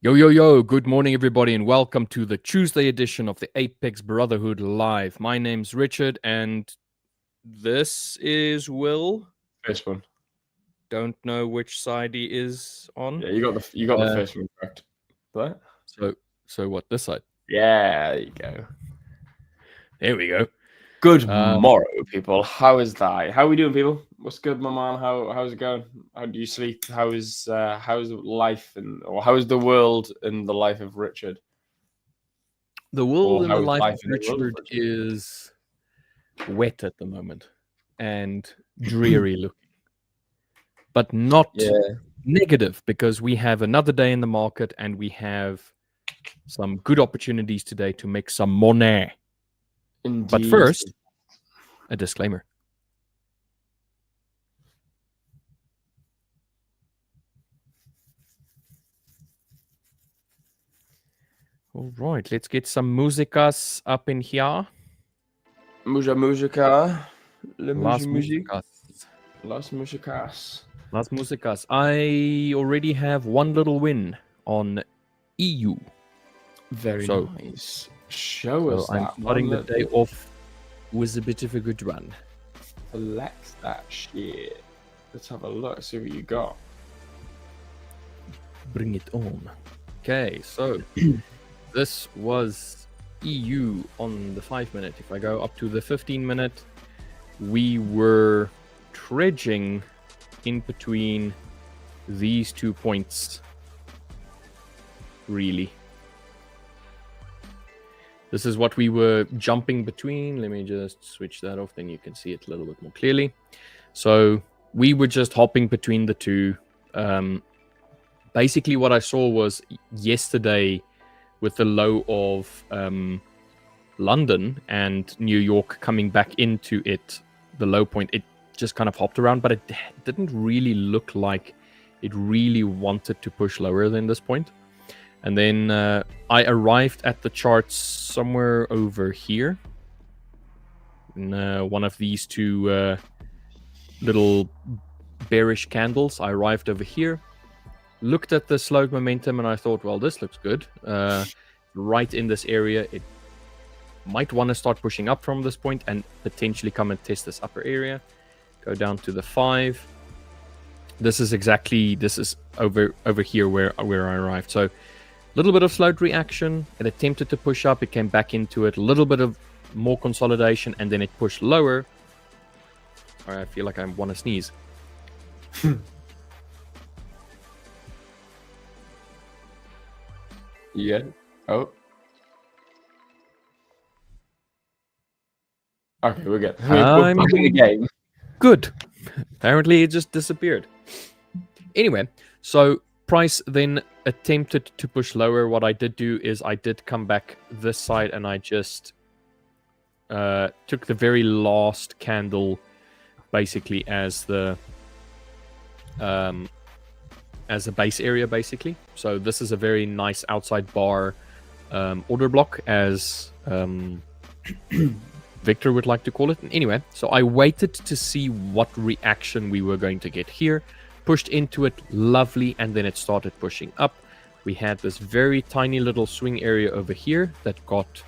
Yo, yo, yo, good morning, everybody, and welcome to the Tuesday edition of the Apex Brotherhood Live. My name's Richard, and this is Will. First one. Don't know which side he is on. Yeah, you got the first one correct. What? So what, this side? Yeah, there you go. There we go. Good morrow, people. How is that? How are we doing, people? What's good, my man? How's it going? How do you sleep? How's life or how is the world in the life of Richard? The world Or in the how is life life of in the world of Richard is wet at the moment and dreary looking, but not negative, because we have another day in the market and we have some good opportunities today to make some money. Indeed. But first, a disclaimer. All right, let's get some musicas up in here. Musica. Las musicas. Las musicas. Las musicas. I already have one little win on EU. Very nice. Show us I'm that. starting the day off with a bit of a good run. Flex that shit. Let's have a look, see what you got. Bring it on. Okay, so this was EU on the 5-minute. If I go up to the 15-minute, we were trudging in between these 2 points, really. This is what we were jumping between. Let me just switch that off, then you can see it a little bit more clearly. So we were just hopping between the two. Basically, what I saw was yesterday with the low of London and New York coming back into it, the low point, it just kind of hopped around, but it didn't really look like it really wanted to push lower than this point. And then I arrived at the charts somewhere over here in one of these two little bearish candles. I arrived over here, looked at the slowed momentum, and I thought, well, this looks good. Right in this area, it might want to start pushing up from this point and potentially come and test this upper area. Go down to the 5. This is over here where I arrived. So a little bit of slowed reaction. It attempted to push up. It came back into it. A little bit of more consolidation, and then it pushed lower. Sorry, I feel like I want to sneeze. Yeah. Oh. Okay, we're good. We're back in the game. Good. Apparently, it just disappeared. Anyway, so price then attempted to push lower. What I did do is I did come back this side, and I just took the very last candle basically as the base area, basically. So this is a very nice outside bar order block, as Victor would like to call it. Anyway, so I waited to see what reaction we were going to get here. Pushed into it, lovely, and then it started pushing up. We had this very tiny little swing area over here that got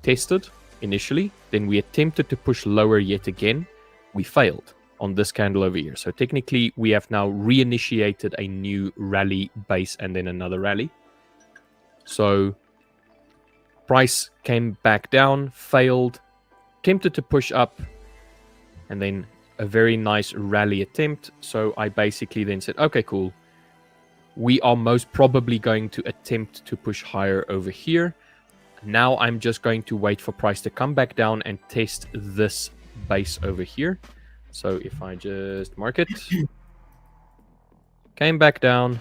tested initially. Then we attempted to push lower yet again. We failed on this candle over here. So technically, we have now reinitiated a new rally base and then another rally. So price came back down, failed, attempted to push up, and then a very nice rally attempt. So I basically then said, okay, cool. We are most probably going to attempt to push higher over here. Now I'm just going to wait for price to come back down and test this base over here. So if I just mark it, came back down,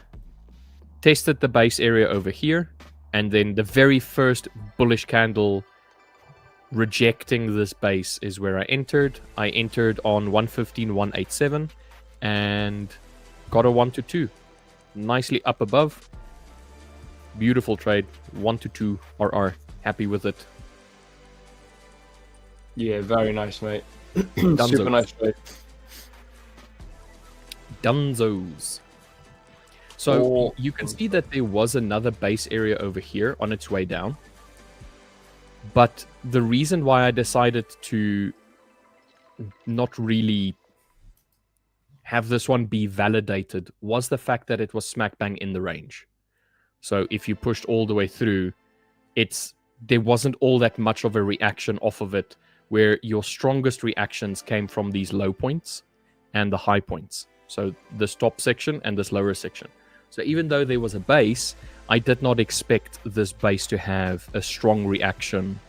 tested the base area over here, and then the very first bullish candle rejecting this base is where I entered. I entered on 115.187 and got a 1 to 2. Nicely up above. Beautiful trade. 1 to 2 RR. Happy with it. Yeah, very nice, mate. Super nice trade. Dunzos. So Or you can see that there was another base area over here on its way down. But the reason why I decided to not really have this one be validated was the fact that it was smack bang in the range. So if you pushed all the way through, there wasn't all that much of a reaction off of it, where your strongest reactions came from these low points and the high points. So this top section and this lower section. So even though there was a base, I did not expect this base to have a strong reaction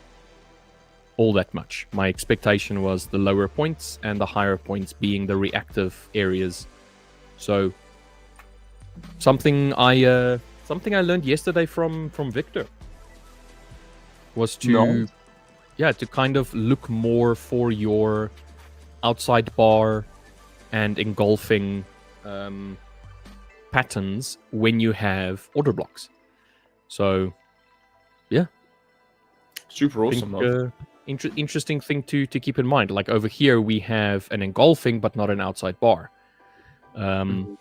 all that much. My expectation was the lower points and the higher points being the reactive areas. So something I learned yesterday from Victor was to kind of look more for your outside bar and engulfing patterns when you have order blocks. So yeah, super awesome. Interesting thing to keep in mind. Like over here we have an engulfing but not an outside bar, and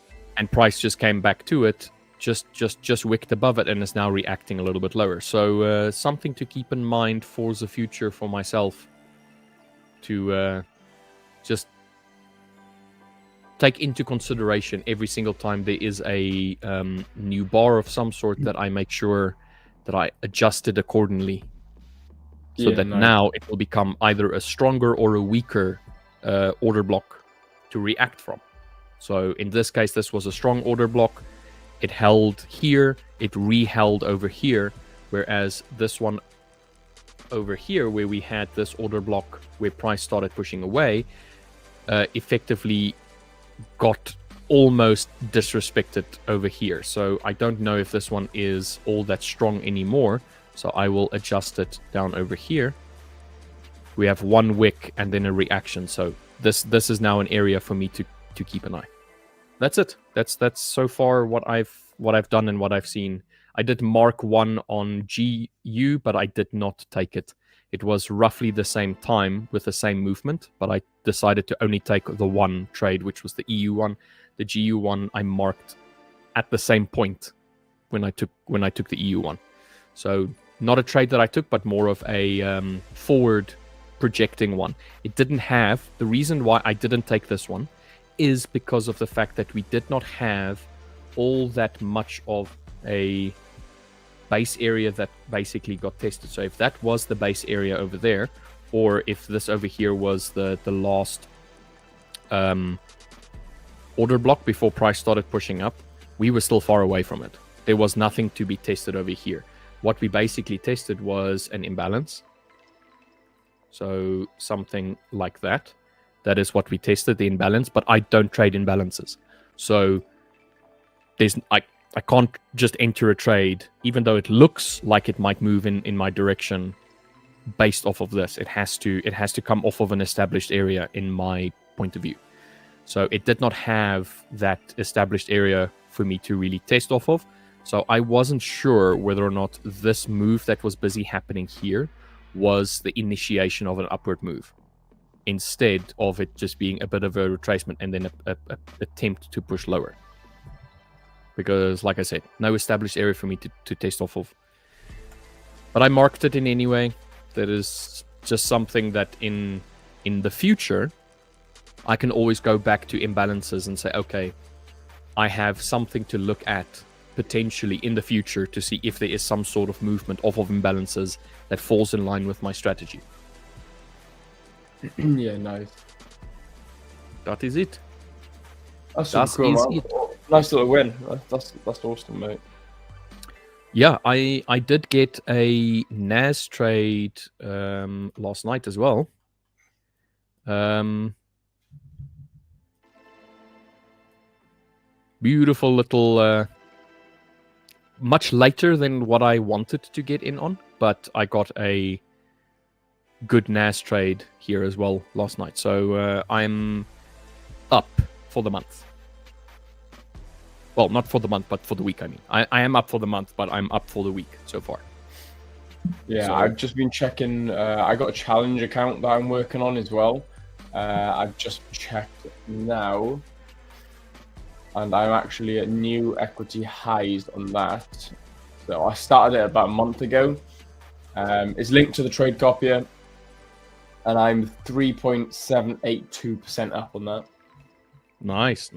price just came back to it, just wicked above it, and is now reacting a little bit lower. So something to keep in mind for the future for myself, to just take into consideration every single time there is a new bar of some sort, that I make sure that I adjust it accordingly, so that now it will become either a stronger or a weaker order block to react from. So in this case, this was a strong order block. It held here, it re-held over here, whereas this one over here, where we had this order block where price started pushing away, effectively got almost disrespected over here. So I don't know if this one is all that strong anymore. So I will adjust it down over here. We have one wick and then a reaction. So this is now an area for me to keep an eye. That's it. That's so far what I've done and what I've seen. I did mark one on GU, but I did not take it. It was roughly the same time with the same movement, but I decided to only take the one trade, which was the EU one. The GU one I marked at the same point when I took the EU one. So not a trade that I took, but more of a forward projecting one. It didn't have, the reason why I didn't take this one is because of the fact that we did not have all that much of a base area that basically got tested. So if that was the base area over there, or if this over here was the last order block before price started pushing up, we were still far away from it. There was nothing to be tested over here. What we basically tested was an imbalance. So something like that. That is what we tested, the imbalance, but I don't trade imbalances. So I can't just enter a trade, even though it looks like it might move in my direction based off of this. It has to come off of an established area in my point of view. So it did not have that established area for me to really test off of. So I wasn't sure whether or not this move that was busy happening here was the initiation of an upward move, instead of it just being a bit of a retracement and then a attempt to push lower. Because, like I said, no established area for me to test off of. But I marked it in any way. That is just something that in the future, I can always go back to imbalances and say, okay, I have something to look at potentially in the future to see if there is some sort of movement off of imbalances that falls in line with my strategy. Yeah, nice. That is it. That's cool, man. Nice little win. That's awesome, mate. Yeah, I did get a NAS trade last night as well. Beautiful little, much later than what I wanted to get in on, but I got a good NAS trade here as well last night. So I'm up for the month. Well, not for the month, but for the week, I mean. I am up for the month, but I'm up for the week so far. Yeah, so I've just been checking. I got a challenge account that I'm working on as well. I've just checked now. and I'm actually at new equity highs on that. So I started it about a month ago. It's linked to the trade copier, and I'm 3.782% up on that. Nice.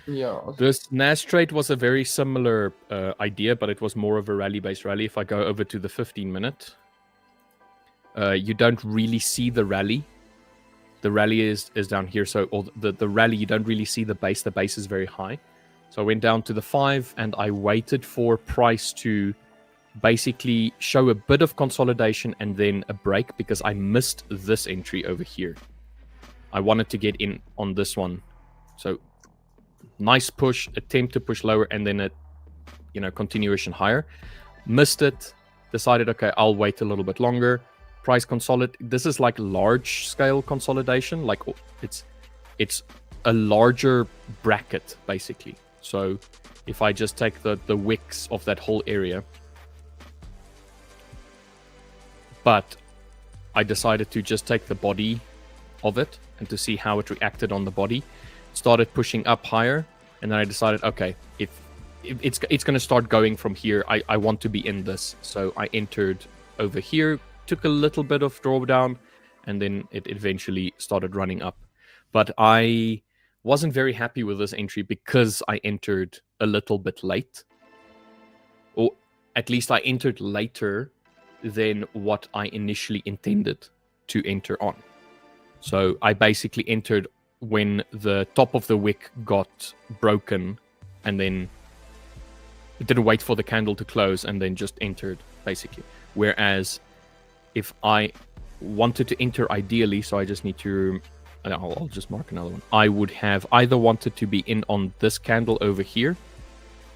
Yeah. This NAS trade was a very similar idea, but it was more of a rally-based rally. If I go over to the 15-minute, you don't really see the rally. The rally is down here, so or the rally, you don't really see the base. The base is very high. So I went down to the 5, and I waited for price to basically show a bit of consolidation and then a break, because I missed this entry over here. I wanted to get in on this one. So nice push, attempt to push lower, and then a continuation higher. Missed it, decided, okay, I'll wait a little bit longer. Price consolidate. This is like large scale consolidation. Like it's a larger bracket basically. So if I just take the wicks of that whole area, but I decided to just take the body of it and to see how it reacted on the body. Started pushing up higher, and then I decided, okay, if it's going to start going from here, I want to be in this. So I entered over here, took a little bit of drawdown, and then it eventually started running up. But I wasn't very happy with this entry because I entered a little bit late, or at least I entered later than what I initially intended to enter on. So I basically entered when the top of the wick got broken, and then it didn't wait for the candle to close, and then just entered basically. Whereas if I wanted to enter ideally, so I just need to, I'll just mark another one. I would have either wanted to be in on this candle over here,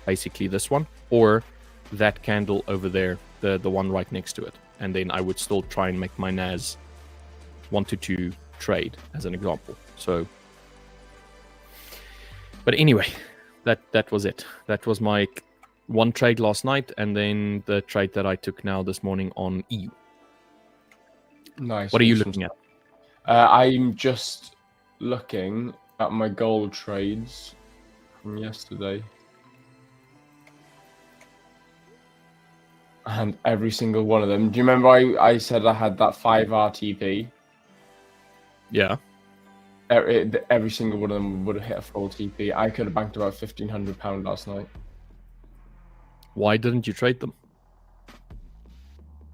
basically this one, or that candle over there, the one right next to it. And then I would still try and make my NAS 1 to 2 trade as an example. So, but anyway, that was it. That was my one trade last night, and then the trade that I took now this morning on EU. Nice. What are you looking at? I'm just looking at my gold trades from yesterday. And every single one of them. Do you remember I said I had that 5 RTP? Yeah. Every single one of them would have hit a full TP. I could have banked about £1,500 last night. Why didn't you trade them?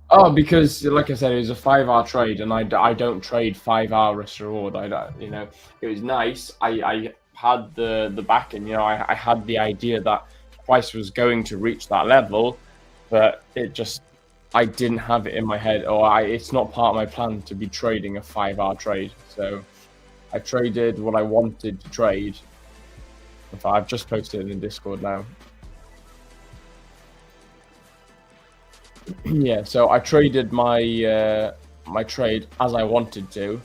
Oh, because like I said, it was a 5R trade, and I don't trade 5R risk reward. It was nice. I had the backing. I had the idea that price was going to reach that level, but I didn't have it in my head, or it's not part of my plan to be trading a 5R trade. So I traded what I wanted to trade. In fact, I've just posted it in Discord now. Yeah, so I traded my my trade as I wanted to,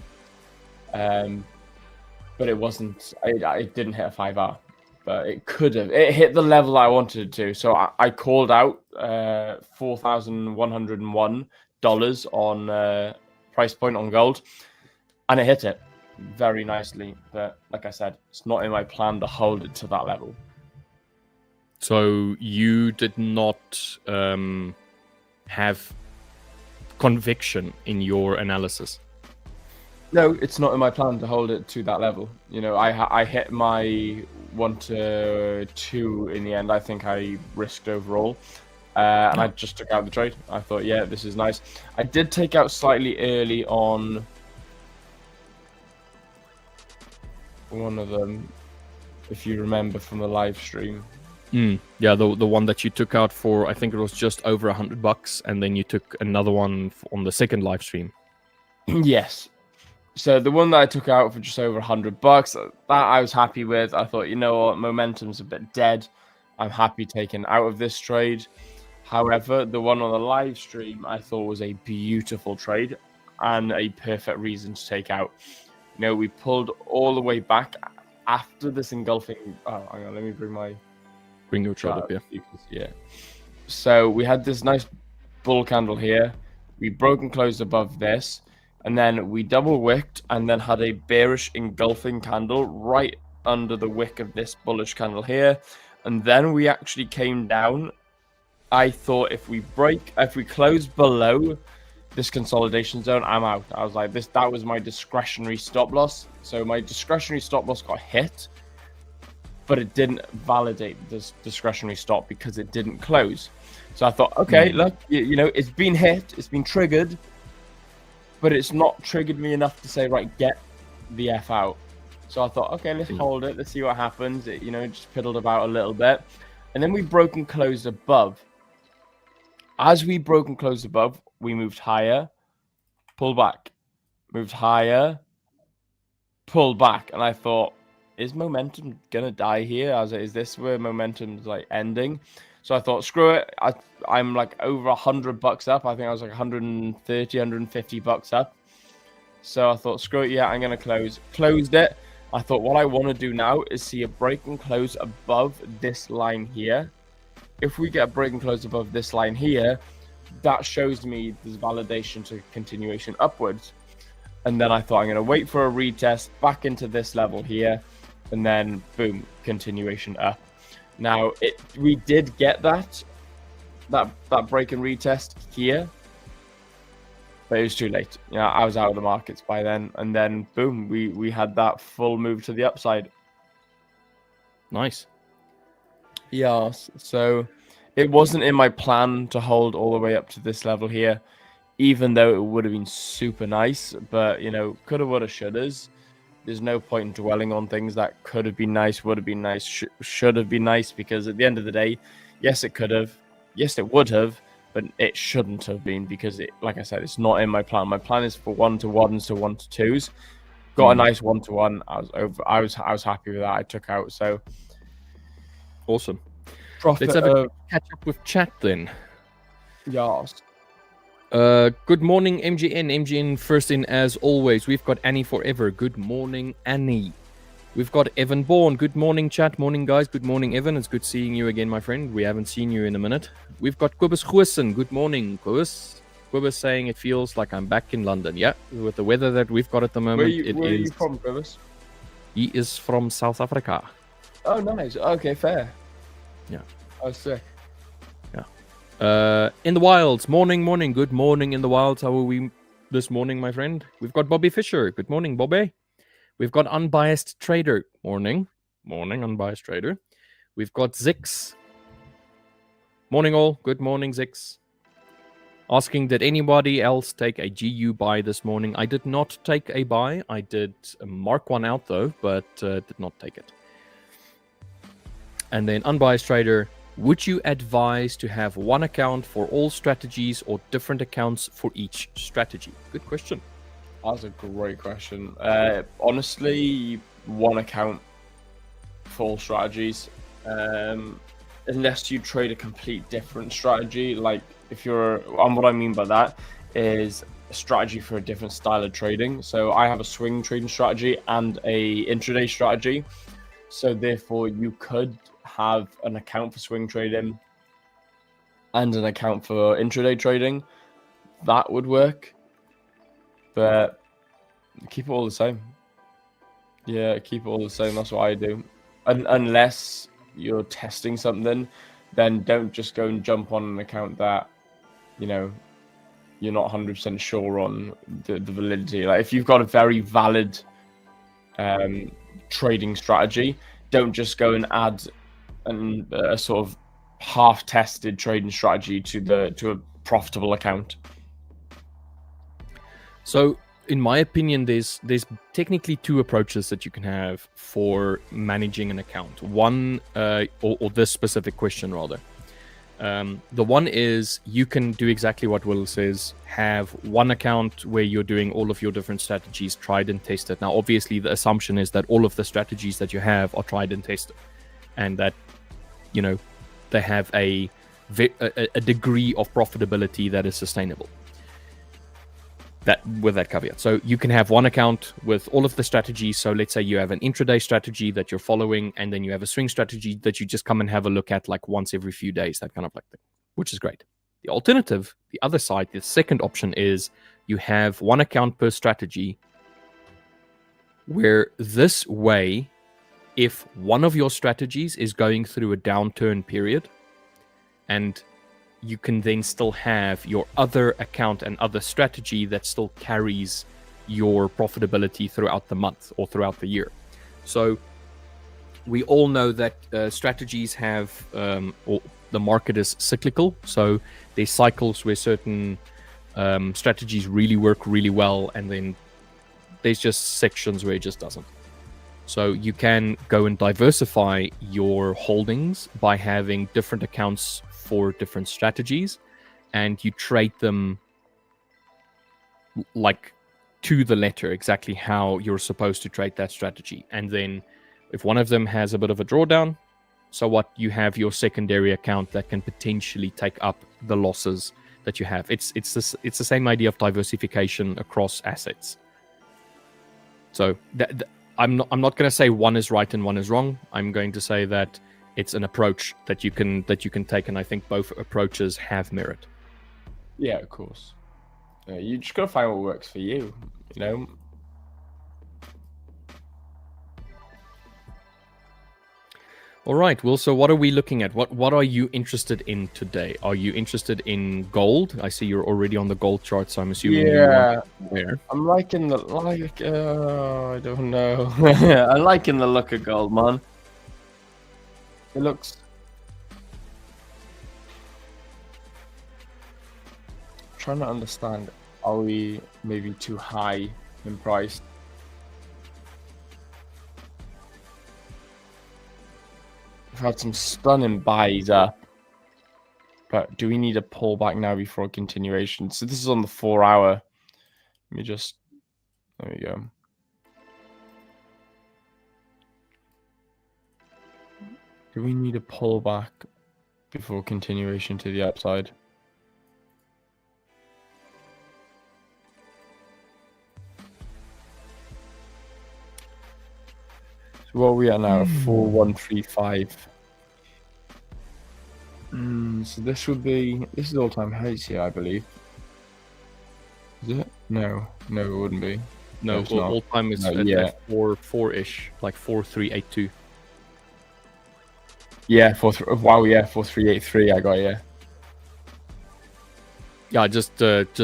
but it wasn't. It didn't hit a 5R, but it could have. It hit the level I wanted it to. So I called out $4,101 on price point on gold, and it hit it very nicely. But like I said, it's not in my plan to hold it to that level. So you did not have conviction in your analysis? No, it's not in my plan to hold it to that level. I hit my 1 to 2 in the end. I think I risked overall, and I just took out the trade. I thought, yeah, this is nice. I did take out slightly early on one of them, if you remember from the live stream. Yeah, the one that you took out for, I think it was just over $100, and then you took another one on the second live stream. Yes. So the one that I took out for just over $100, that I was happy with. I thought, you know what, momentum's a bit dead. I'm happy taking out of this trade. However, the one on the live stream I thought was a beautiful trade and a perfect reason to take out. We pulled all the way back after this engulfing. Oh, hang on, let me bring your chart up here. Yeah. So we had this nice bull candle here. We broke and closed above this, and then we double wicked, and then had a bearish engulfing candle right under the wick of this bullish candle here, and then we actually came down. I thought if we close below this consolidation zone, I'm out. I was like, that was my discretionary stop loss. So my discretionary stop loss got hit, but it didn't validate this discretionary stop because it didn't close. So I thought, okay, look, you know, it's been hit, it's been triggered, but it's not triggered me enough to say, right, get the F out. So I thought, okay, let's hold it, let's see what happens. It, you know, just piddled about a little bit. And then we broke and closed above. As we broke and closed above, we moved higher, pulled back, moved higher, pulled back. And I thought, is momentum going to die here? Is this where momentum's like ending? So I thought, screw it. I'm like over $100 up. I think I was like 130, 150 bucks up. So I thought, screw it. Yeah, I'm going to close. Closed it. I thought what I want to do now is see a break and close above this line here. If we get a break and close above this line here, that shows me there's validation to continuation upwards. And then I thought I'm going to wait for a retest back into this level here, and then boom, continuation up. Now we did get that break and retest here, but it was too late. You know, I was out of the markets by then, and then boom, we had that full move to the upside. Nice. Yeah, so it wasn't in my plan to hold all the way up to this level here, even though it would have been super nice. But, you know, coulda, woulda, shouldas. There's no point in dwelling on things that could have been nice, would have been nice, should have been nice, because at the end of the day, yes, it could have, yes, it would have, but it shouldn't have been, because it, like I said, it's not in my plan. My plan is for 1-to-1s to 1-to-2s. Got a nice 1-to-1. I was happy with that. I took out, so awesome. Profit. Let's have a catch up with chat then. Yes. Good morning, MGN. MGN first in as always. We've got Annie Forever. Good morning, Annie. We've got Evan Bourne. Good morning, chat. Morning, guys. Good morning, Evan. It's good seeing you again, my friend. We haven't seen you in a minute. We've got Quibus Goosen. Good morning, Quibus. Quibus saying it feels like I'm back in London. Yeah, with the weather that we've got at the moment. Where are you from, Quibus? He is from South Africa. Oh, nice. Okay, fair. Yeah. Oh, sick. Yeah. In the wilds. Morning. Good morning in the wilds. How are we this morning, my friend? We've got Bobby Fisher. Good morning, Bobby. We've got Unbiased Trader. Morning, Unbiased Trader. We've got Zix. Morning, all. Good morning, Zix. Asking, did anybody else take a GU buy this morning? I did not take a buy. I did mark one out, though, but did not take it. And then Unbiased Trader. Would you advise to have one account for all strategies or different accounts for each strategy? Good question. That's a great question. Honestly, one account for all strategies. Unless you trade a complete different strategy. Like, if you're, and what I mean by that is a strategy for a different style of trading. So I have a swing trading strategy and a intraday strategy. So therefore, you could have an account for swing trading and an account for intraday trading. That would work, but keep it all the same. Yeah, keep it all the same. That's what I do. Unless you're testing something, then don't just go and jump on an account that, you know, you're not 100% sure on the validity. Like, if you've got a very valid trading strategy, don't just go and add a sort of half-tested trading strategy to a profitable account. So, in my opinion, there's technically two approaches that you can have for managing an account. One, or this specific question rather. The one is you can do exactly what Will says. Have one account where you're doing all of your different strategies, tried and tested. Now, obviously, the assumption is that all of the strategies that you have are tried and tested, and that, you know, they have a degree of profitability that is sustainable. That with that caveat. So you can have one account with all of the strategies. So let's say you have an intraday strategy that you're following, and then you have a swing strategy that you just come and have a look at like once every few days, that kind of like thing, which is great. The alternative, the other side, the second option is you have one account per strategy, where this way if one of your strategies is going through a downturn period, and you can then still have your other account and other strategy that still carries your profitability throughout the month or throughout the year. So we all know that strategies have, or the market is cyclical. So there's cycles where certain strategies really work really well, and then there's just sections where it just doesn't. So you can go and diversify your holdings by having different accounts for different strategies, and you trade them like to the letter, exactly how you're supposed to trade that strategy. And then if one of them has a bit of a drawdown, so what, you have your secondary account that can potentially take up the losses that you have. It's the same idea of diversification across assets. So I'm not going to say one is right and one is wrong. I'm going to say that it's an approach that you can take, and I think both approaches have merit. Yeah, of course. You just gotta find what works for you. You know. All right. Well, so what are we looking at? What are you interested in today? Are you interested in gold? I see you're already on the gold chart, so I'm assuming you want there. I'm liking the I don't know. I'm liking the look of gold, man. It looks. I'm trying to understand. Are we maybe too high in price? We've had some stunning buys up. But do we need a pullback now before a continuation? So this is on the 4 hour. Let me just, there we go. Do we need a pullback before continuation to the upside? So what are we at now? 4135. So this is all-time highs here, I believe. Is it? No, it wouldn't be. No, all time is at 4-ish, like 4382. Yeah, 4383. I got, yeah. Yeah, I just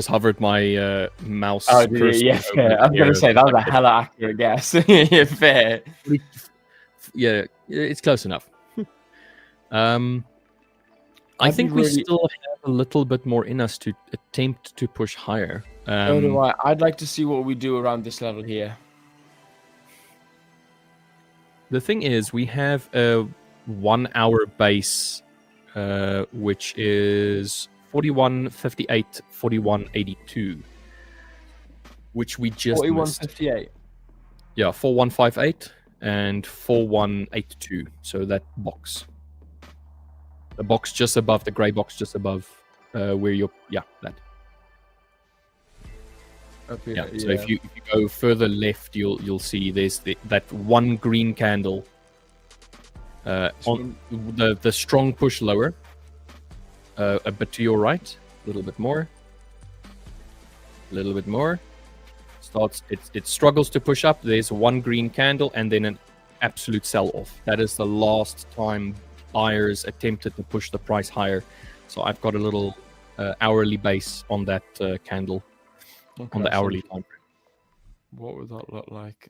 hovered my mouse. Oh, yeah, fair. I was gonna say that was a hella accurate guess. Yeah, fair. Yeah, it's close enough. I think we still have a little bit more in us to attempt to push higher. So do I. I'd like to see what we do around this level here. The thing is, we have a 1 hour base, which is 4158, 4182, which we just 4158. Yeah, 4158 and 4182. So that box. The box just above, the gray box just above where you're, that. Okay, yeah. So if you go further left, you'll see there's that one green candle on the strong push lower, a bit to your right, a little bit more, it struggles to push up. There's one green candle and then an absolute sell off. That is the last time buyers attempted to push the price higher. So I've got a little hourly base on that candle, on the hourly time frame. What would that look like?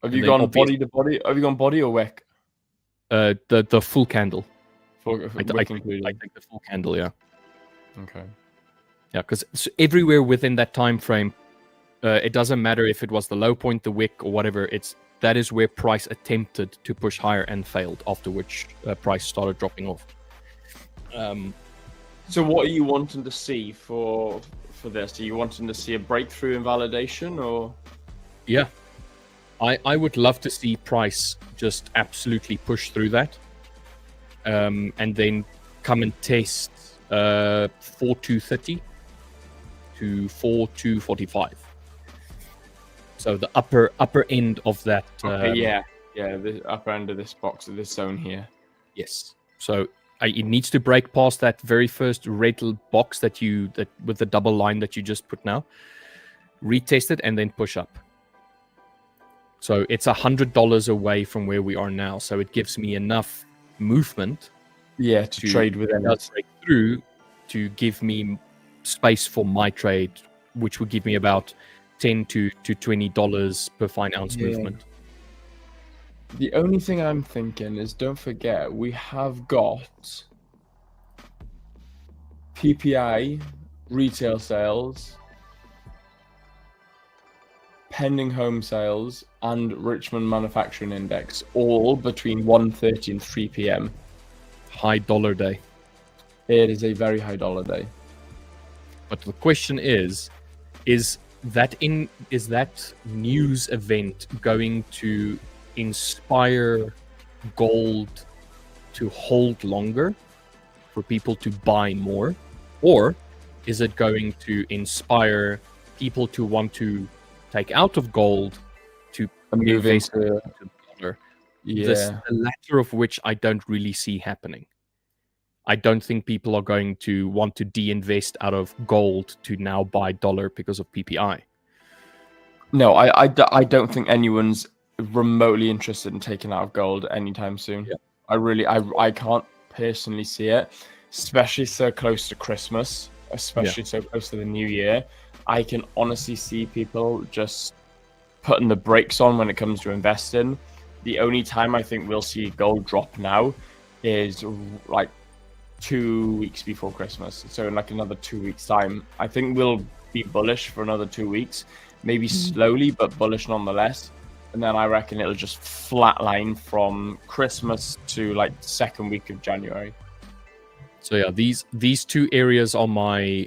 Have you gone body to body? Have you gone body or wick? The full candle. I think the full candle, yeah. Okay. Yeah, because everywhere within that time frame, it doesn't matter if it was the low point, the wick, or whatever. That is where price attempted to push higher and failed. After which price started dropping off. So what are you wanting to see for this? Are you wanting to see a breakthrough in validation, or? Yeah, I would love to see price just absolutely push through that, and then come and test 4230 to 4245. So the upper end of that. Okay, the upper end of this box, of this zone here. Yes. So it needs to break past that very first red box that with the double line that you just put now. Retest it and then push up. So it's $100 away from where we are now. So it gives me enough movement Yeah, to trade with break through to give me space for my trade, which would give me about $10 to $20 per fine ounce movement. The only thing I'm thinking is, don't forget, we have got PPI, retail sales, pending home sales, and Richmond Manufacturing Index, all between 1:30 and 3 p.m. High dollar day. It is a very high dollar day. But the question is that news event going to inspire gold to hold longer for people to buy more, or is it going to inspire people to want to take out of gold to move invest into dollar? Yeah. The latter of which I don't really see happening. I don't think people are going to want to de-invest out of gold to now buy dollar because of PPI. No, I don't think anyone's remotely interested in taking out of gold anytime soon. Yeah. I can't personally see it, especially so close to Christmas, especially so close to the new year. I can honestly see people just putting the brakes on when it comes to investing. The only time I think we'll see gold drop now is like 2 weeks before Christmas. So in like another 2 weeks time, I think we'll be bullish for another 2 weeks, maybe slowly, but bullish nonetheless. And then I reckon it'll just flatline from Christmas to like second week of January. So yeah, these two areas are my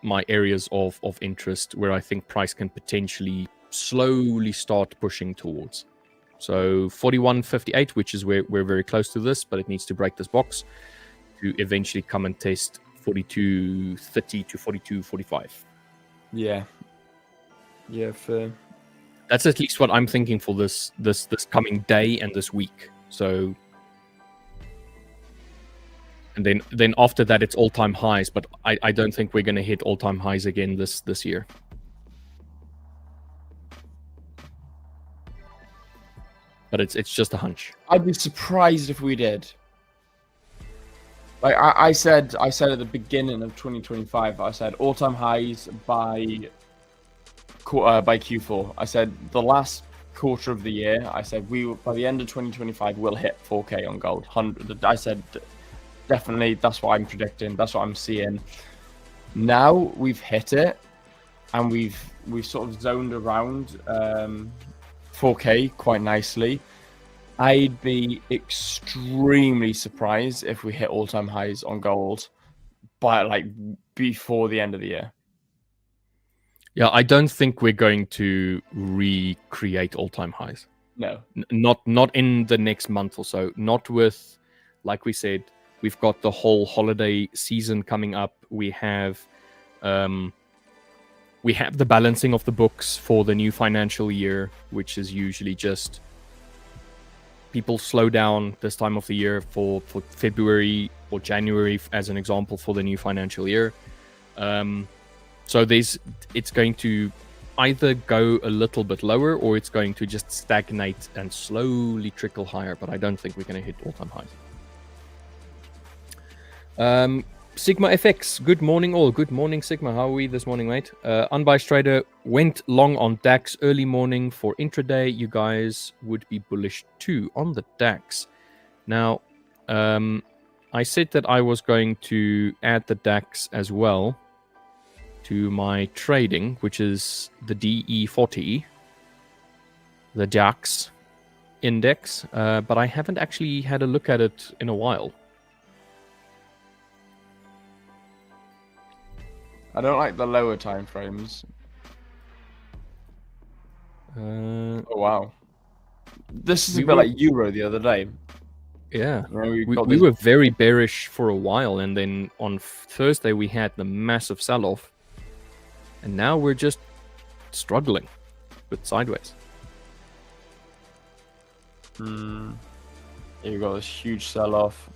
my areas of interest where I think price can potentially slowly start pushing towards. So 41.58, which is where we're very close to this, but it needs to break this box to eventually come and test 42.30 to 42.45. Yeah. Yeah, fair. That's at least what I'm thinking for this coming day and this week. So, and then after that it's all-time highs, but I don't think we're going to hit all-time highs again this year. But it's just a hunch. I'd be surprised if we did. Like I said at the beginning of 2025, I said all-time highs by Q4. I said the last quarter of the year, I said by the end of 2025 we'll hit 4K on gold. 100. I said definitely that's what I'm predicting. That's what I'm seeing. Now we've hit it, and we've sort of zoned around 4K quite nicely. I'd be extremely surprised if we hit all-time highs on gold by like before the end of the year. Yeah, I don't think we're going to recreate all-time highs. No. Not in the next month or so. Not with, like we said, we've got the whole holiday season coming up. We have the balancing of the books for the new financial year, which is usually just people slow down this time of the year for February or January, as an example, for the new financial year. So it's going to either go a little bit lower, or it's going to just stagnate and slowly trickle higher. But I don't think we're going to hit all-time highs. Sigma FX, good morning all. Good morning, Sigma. How are we this morning, mate? Unbiased Trader went long on DAX early morning for intraday. You guys would be bullish too on the DAX. Now, I said that I was going to add the DAX as well to my trading, which is the DE40, the DAX index, but I haven't actually had a look at it in a while. I don't like the lower time frames. Oh wow, this is a bit like Euro the other day. Yeah, we were very bearish for a while, and then on Thursday we had the massive sell-off, and now we're just struggling with sideways. Here we got this huge sell-off,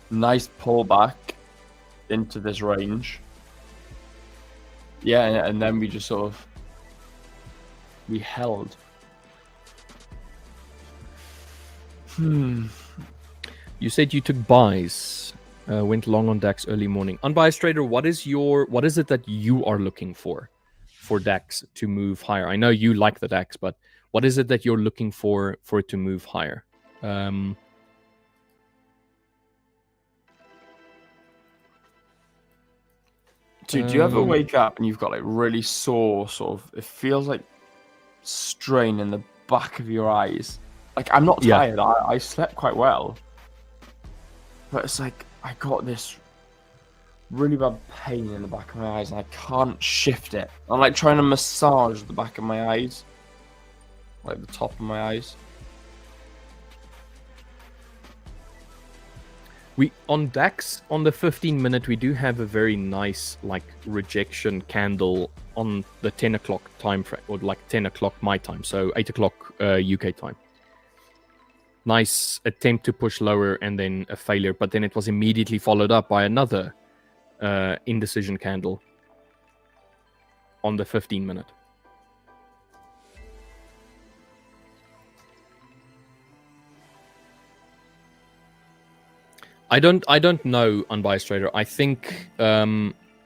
nice pullback into this range. Yeah, and then we just sort of we held. You said you took buys, went long on DAX early morning. Unbiased trader, what is it that you are looking for DAX to move higher? I know you like the DAX, but what is it that you're looking for it to move higher? Dude, do you ever wake up and you've got like really sore sort of? It feels like strain in the back of your eyes. Like I'm not tired. I slept quite well, but it's like I got this really bad pain in the back of my eyes and I can't shift it. I'm like trying to massage the back of my eyes, like the top of my eyes. We on DAX on the 15-minute, we do have a very nice like rejection candle on the 10 o'clock time frame, or like 10 o'clock my time, so 8 o'clock UK time. Nice attempt to push lower and then a failure, but then it was immediately followed up by another indecision candle on the 15-minute. I don't know, Unbiased Trader. I think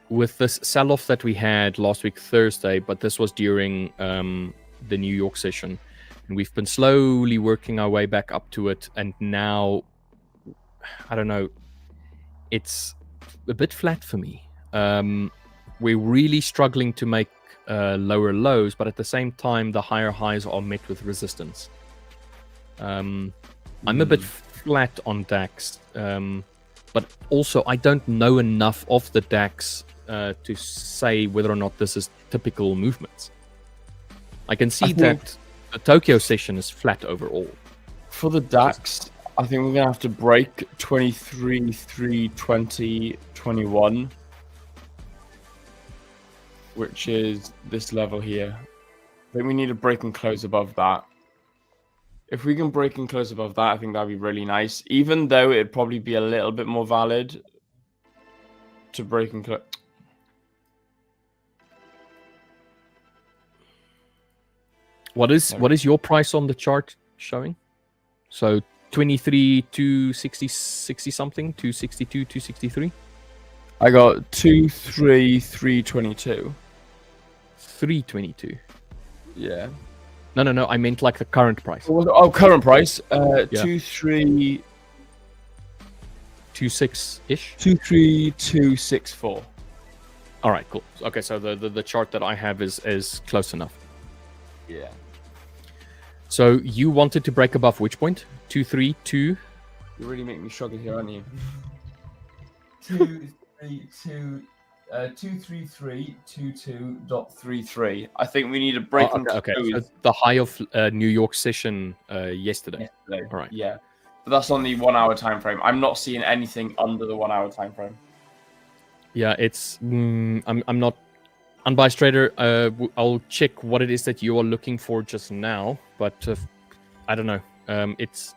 with this sell-off that we had last week Thursday, but this was during the New York session, and we've been slowly working our way back up to it, and now, I don't know, it's a bit flat for me. We're really struggling to make lower lows, but at the same time, the higher highs are met with resistance. I'm a bit flat on DAX, but also I don't know enough of the DAX to say whether or not this is typical movements. I can see that the Tokyo session is flat overall. For the DAX, I think we're going to have to break 23, 3, 20, 21, which is this level here. I think we need a break and close above that. If we can break and close above that, I think that'd be really nice. Even though it'd probably be a little bit more valid to break and close. What is your price on the chart showing? So 23, 260, 60 something, 262, 263. I got 2, 3, 322. 322. Yeah. No. I meant like the current price. Oh, current price. 2, 3, 26 ish. 2, 3, 2, 6, 4. All right, cool. Okay, so the chart that I have is close enough. Yeah. So you wanted to break above which point? 2, 3, 2. You really make me struggle here, aren't you? 2, 3, 2. 233 22.33. I think we need a break. Okay. So the high of New York session yesterday. All right. Yeah, but that's on the 1 hour time frame. I'm not seeing anything under the 1 hour time frame. Yeah, it's. I'm not. Unbiased Trader. I'll check what it is that you are looking for just now, but I don't know. It's.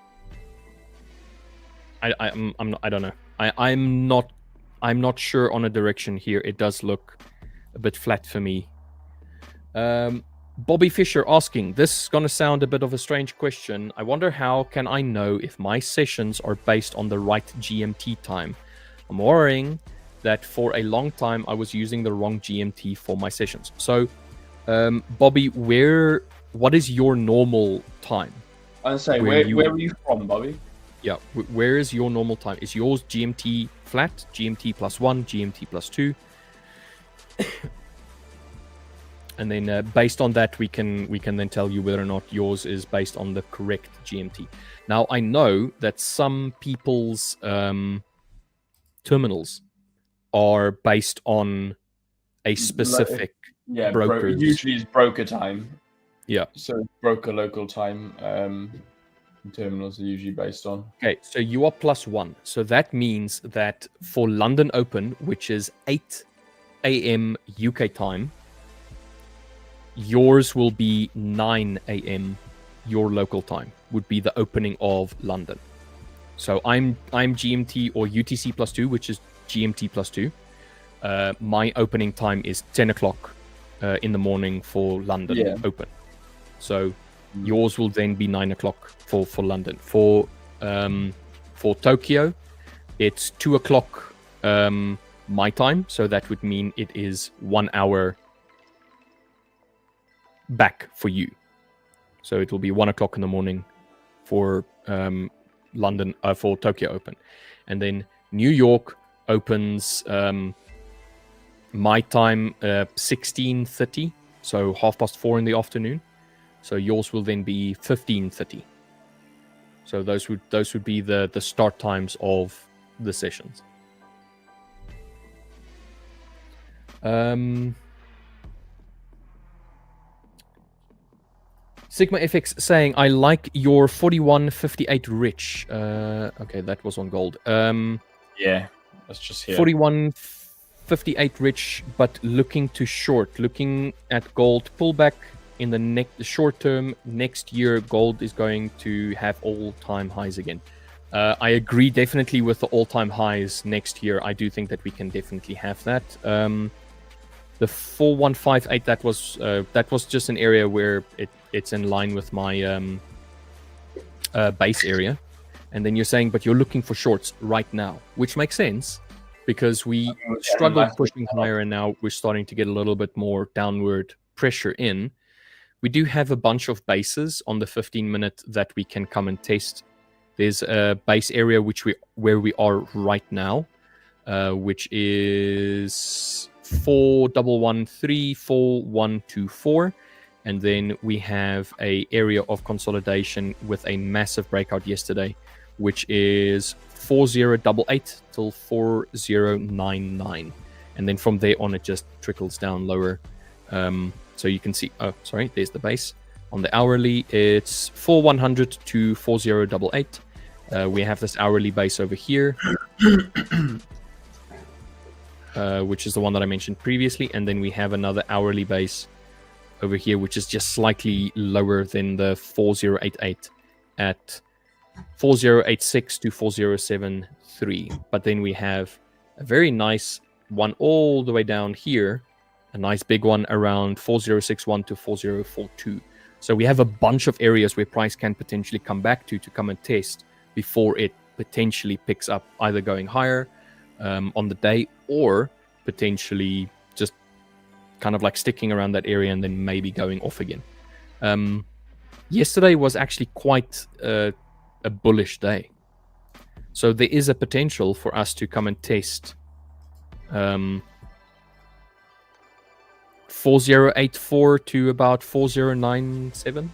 I don't know. I'm not sure on a direction here. It does look a bit flat for me. Bobby Fisher asking, this is going to sound a bit of a strange question. I wonder how can I know if my sessions are based on the right GMT time? I'm worrying that for a long time I was using the wrong GMT for my sessions. So, Bobby, what is your normal time? I say, where are you from, Bobby? Yeah, where is your normal time? Is yours GMT flat, GMT +1, GMT +2? And then based on that, we can then tell you whether or not yours is based on the correct GMT. Now, I know that some people's terminals are based on a specific broker's... usually it's broker time. Yeah. So broker local time terminals are usually based on. Okay, so you are +1. So that means that for London Open, which is 8 a.m. UK time, yours will be 9 a.m. your local time, would be the opening of London. So I'm GMT or UTC +2, which is GMT +2. My opening time is 10 o'clock in the morning for London Open. So yours will then be 9 o'clock for London. For Tokyo, it's 2 o'clock my time. So that would mean it is 1 hour back for you. So it will be 1 o'clock in the morning for London, for Tokyo Open. And then New York opens my time 16:30, so 4:30 in the afternoon. So yours will then be 15:30. So those would be the start times of the sessions. Sigma FX saying, I like your 4158 rich. Okay, that was on gold. Yeah, that's just here. 4158 rich, but looking to short. Looking at gold pullback in the short term. Next year, gold is going to have all-time highs again. I agree definitely with the all-time highs next year. I do think that we can definitely have that. The 4158, that was just an area where it's in line with my base area. And then you're saying, but you're looking for shorts right now, which makes sense because we struggled pushing higher and now we're starting to get a little bit more downward pressure in. We do have a bunch of bases on the 15-minute that we can come and test. There's a base area where we are right now, which is 4113, 4124. And then we have a area of consolidation with a massive breakout yesterday, which is 4088 till 4099. And then from there on, it just trickles down lower. So you can see, there's the base. On the hourly, it's 4100 to 4088. We have this hourly base over here, which is the one that I mentioned previously. And then we have another hourly base over here, which is just slightly lower than the 4088 at 4086 to 4073. But then we have a very nice one all the way down here, a nice big one around 4061 to 4042. So we have a bunch of areas where price can potentially come back to come and test before it potentially picks up, either going higher on the day or potentially just kind of like sticking around that area and then maybe going off again. Yesterday was actually quite a bullish day. So there is a potential for us to come and test 4084 to about 4097.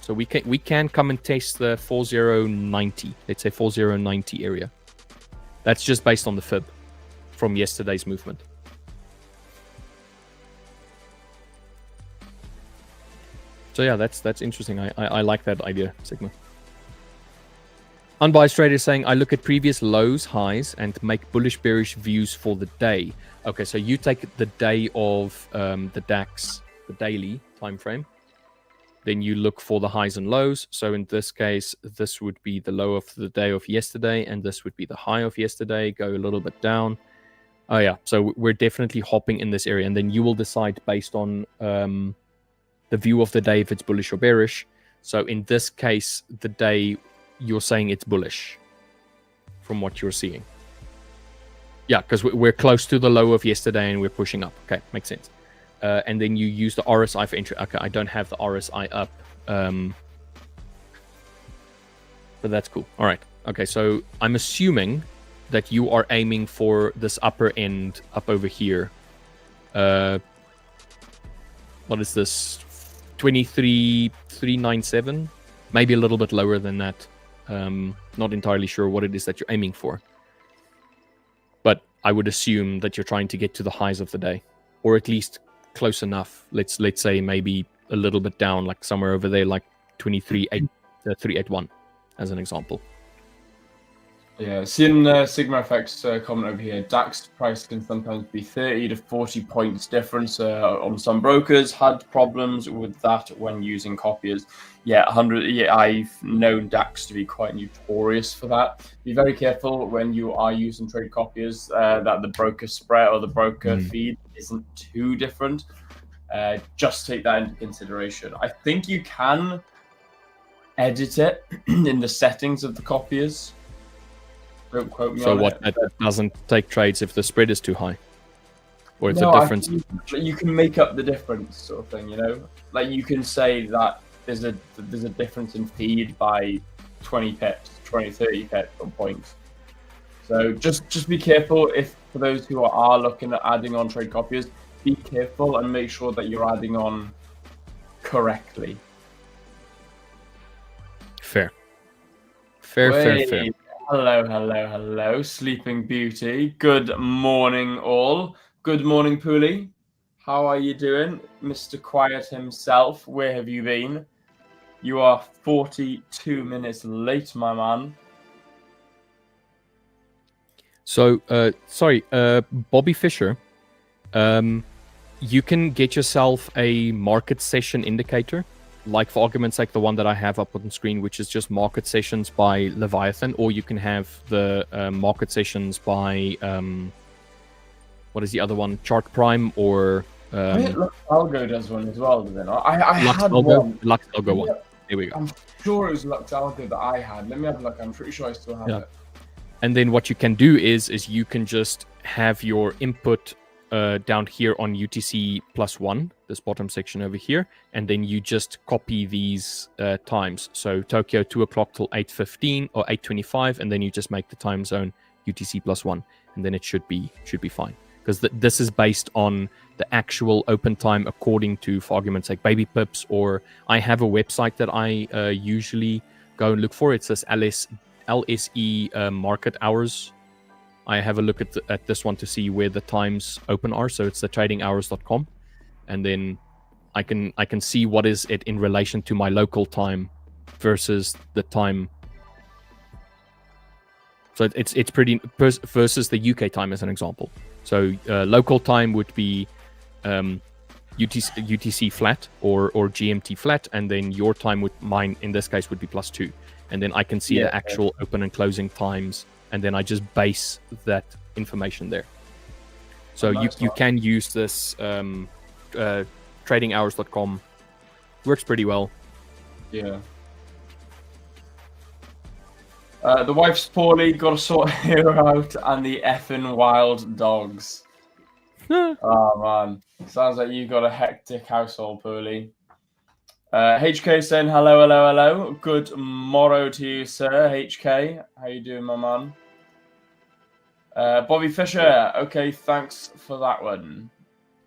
So we can come and test the 4090, let's say 4090 area. That's just based on the fib from yesterday's movement. So yeah, that's interesting. I like that idea, Sigma. Unbiased Trader is saying, I look at previous lows, highs, and make bullish, bearish views for the day. Okay, so you take the day of the DAX, the daily time frame. Then you look for the highs and lows. So in this case, this would be the low of the day of yesterday, and this would be the high of yesterday. Go a little bit down. Oh yeah, so we're definitely hopping in this area, and then you will decide based on the view of the day if it's bullish or bearish. So in this case, the day, you're saying it's bullish from what you're seeing. Yeah, because we're close to the low of yesterday and we're pushing up. Okay, makes sense. And then you use the RSI for entry. Okay, I don't have the RSI up. But that's cool. All right. Okay, so I'm assuming that you are aiming for this upper end up over here. What is this? 23,397? Maybe a little bit lower than that. Not entirely sure what it is that you're aiming for. But I would assume that you're trying to get to the highs of the day. Or at least close enough. Let's say maybe a little bit down, like somewhere over there, like 23,381 as an example. Yeah, seeing Sigma FX comment over here, DAX price can sometimes be 30 to 40 points difference on some brokers. Had problems with that when using copiers. Yeah, 100. Yeah, I've known DAX to be quite notorious for that. Be very careful when you are using trade copiers that the broker spread or the broker feed isn't too different. Just take that into consideration. I think you can edit it in the settings of the copiers. Don't quote me So on what? it. It doesn't take trades if the spread is too high, or if No, the difference. you can make up the difference, sort of thing. You know, like you can say that there's a difference in feed by 20 pips, 20, 30 pips on points. So just be careful if for those who are looking at adding on trade copiers, be careful and make sure that you're adding on correctly. Fair. Hello, Sleeping Beauty. Good morning, all. Good morning, Pooley. How are you doing, Mr. Quiet himself? Where have you been? You are 42 minutes late, my man. So, sorry, Bobby Fisher. You can get yourself a market session indicator, like for argument's sake, the one that I have up on the screen, which is just market sessions by Leviathan, or you can have the market sessions by what is the other one? Chart Prime or I think Lux Algo does one as well, does it not? I Lux had Algo? one. Lux Algo one. Here we go. I'm sure it was Lux Algo that I had. Let me have a look. I'm pretty sure I still have it. And then what you can do is you can just have your input down here on UTC +1, this bottom section over here, and then you just copy these times. So Tokyo 2 o'clock till 8:15 or 8:25, and then you just make the time zone UTC +1, and then it should be fine. Because this is based on the actual open time according to, for argument's sake, baby pips, or I have a website that I usually go and look for. It says LSE market hours. I have a look at this one to see where the times open are. So it's the tradinghours.com, and then I can see what is it in relation to my local time versus the time. So it's pretty versus the UK time as an example. So local time would be UTC flat or GMT flat, and then your time mine in this case would be +2, and then I can see the actual open and closing times, and then I just base that information there. So you can use this tradinghours.com. Works pretty well. Yeah. The wife's poorly, got to sort her out, and the effing wild dogs. Oh man, sounds like you got a hectic household, Poorly. HK saying hello. Good morrow to you, sir. HK, how you doing, my man? Bobby Fisher. Okay, thanks for that one.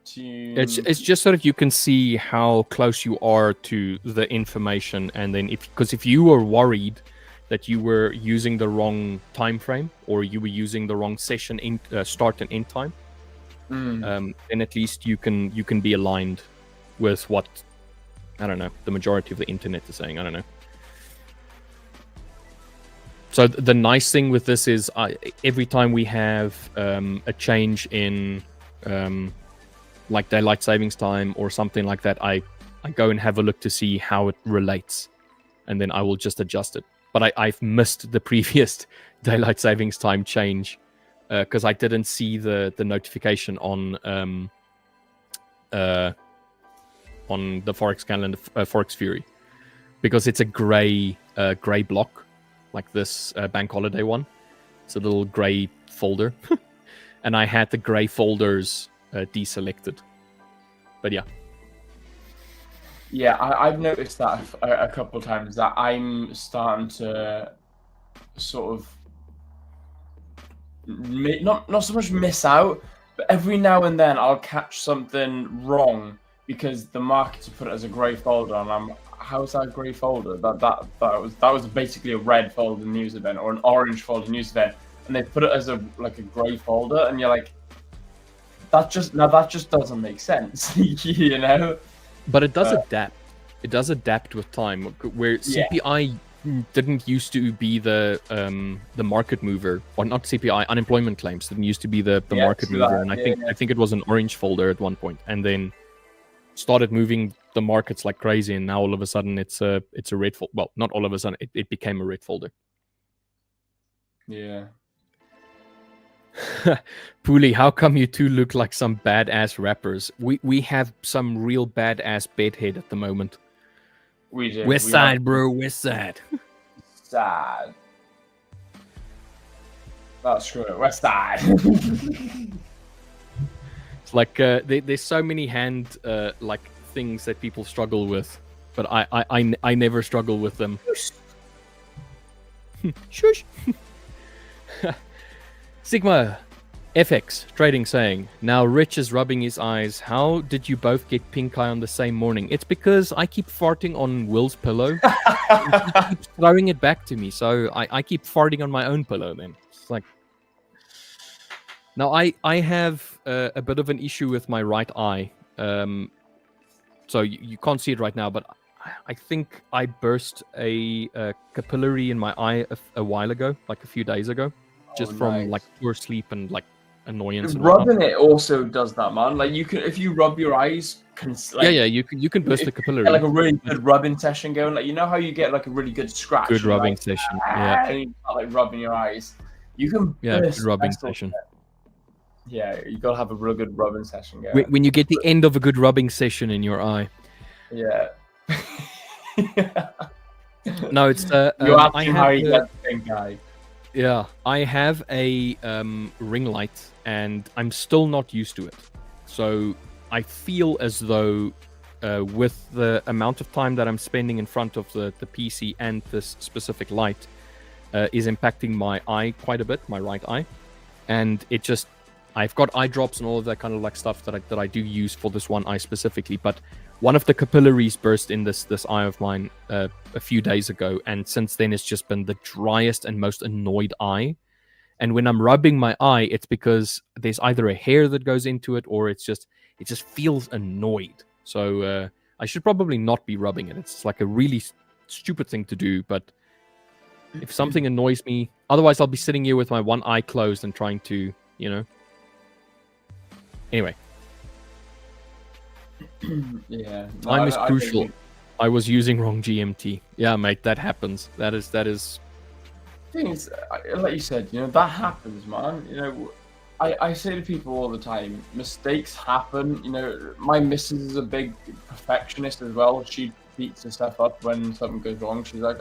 It's just so that you can see how close you are to the information, and then if you were worried that you were using the wrong time frame or you were using the wrong session start and end time, then at least you can be aligned with what, I don't know, the majority of the internet is saying. I don't know. So the nice thing with this is every time we have a change in like daylight savings time or something like that, I go and have a look to see how it relates, and then I will just adjust it. But I've missed the previous daylight savings time change because I didn't see the notification on the Forex calendar, Forex Fury, because it's a gray block, like this bank holiday one. It's a little gray folder, and I had the gray folders deselected. But yeah. Yeah, I've noticed that a couple of times, that I'm starting to sort of not so much miss out, but every now and then I'll catch something wrong because the markets have put it as a grey folder, and how's that a grey folder? That was basically a red folder news event or an orange folder news event, and they put it as a grey folder, and you're like, that just doesn't make sense, you know. But it does adapt. It does adapt with time. Where CPI didn't used to be the market mover, or not CPI, unemployment claims didn't used to be the market mover, and I think it was an orange folder at one point, and then started moving the markets like crazy, and now all of a sudden it's a red folder. Well, not all of a sudden, it became a red folder. Yeah. Pooley, how come you two look like some badass rappers? We have some real badass bedhead at the moment. We do. West We side, have bro. West side. sad. Oh, screw it. West side. It's like there's so many hand like things that people struggle with, but I never struggle with them. Shush. Sigma FX Trading saying, now Rich is rubbing his eyes. How did you both get pink eye on the same morning? It's because I keep farting on Will's pillow. And he keeps throwing it back to me, so I keep farting on my own pillow then. It's like... Now, I have a bit of an issue with my right eye. So you can't see it right now, but I think I burst a capillary in my eye a while ago, like a few days ago. Just from like poor sleep and like annoyance. And rubbing it also does that, man. Like you can, if you rub your eyes, yeah, you can burst the capillary. Like a really good rubbing session going. Like you know how you get like a really good scratch. Good rubbing session. Yeah. And you start, like rubbing your eyes. You can good rubbing session. Yeah, you gotta have a real good rubbing session going. When you get the end of a good rubbing session in your eye. Yeah. No, it's you ask him how you get the pink eye. Yeah, I have a ring light, and I'm still not used to it. So I feel as though with the amount of time that I'm spending in front of the PC and this specific light is impacting my eye quite a bit, my right eye. And it just... I've got eye drops and all of that kind of like stuff that I do use for this one eye specifically, but one of the capillaries burst in this eye of mine a few days ago, and since then it's just been the driest and most annoyed eye. And when I'm rubbing my eye, it's because there's either a hair that goes into it, or it just feels annoyed. So I should probably not be rubbing it. It's like a really stupid thing to do, but if something annoys me, otherwise I'll be sitting here with my one eye closed and trying to, you know. Anyway. Yeah. Time is crucial. I was using wrong GMT. Yeah, mate, that happens. That is. Thing is, like you said, you know, that happens, man. You know, I say to people all the time, mistakes happen. You know, my missus is a big perfectionist as well. She beats herself up when something goes wrong. She's like,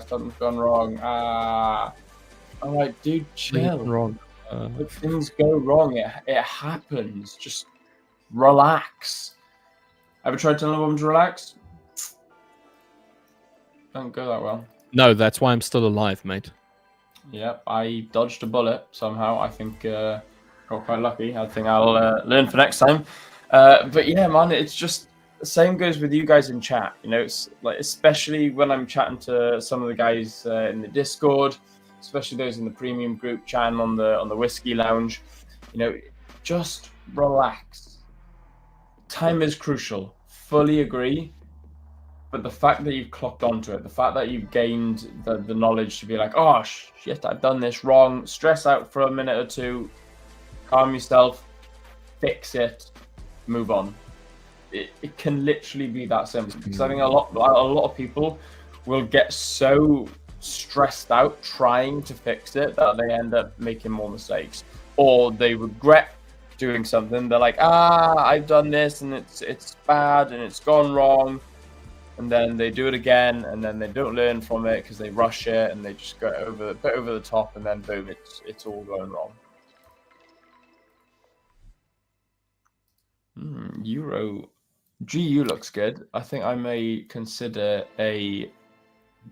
something's gone wrong. I'm like, dude, chill. Wrong. If things go wrong, it happens. Just relax. Ever tried telling a woman to relax? Don't go that well. No, that's why I'm still alive, mate. Yep, I dodged a bullet somehow. I think got quite lucky. I think I'll learn for next time. But yeah, man, it's just the same goes with you guys in chat. You know, it's like especially when I'm chatting to some of the guys in the Discord, especially those in the premium group chatting on the Whiskey Lounge. You know, just relax. Time is crucial. Fully agree. But the fact that you've clocked onto it, the fact that you've gained the knowledge to be like, oh, shit, I've done this wrong. Stress out for a minute or two. Calm yourself. Fix it. Move on. It can literally be that simple. Because I think a lot of people will get so stressed out trying to fix it that they end up making more mistakes. Or they regret doing something. They're like, I've done this and it's bad and it's gone wrong. And then they do it again, and then they don't learn from it because they rush it and they just go over the top, and then boom, it's all going wrong. Euro GU looks good. I think I may consider a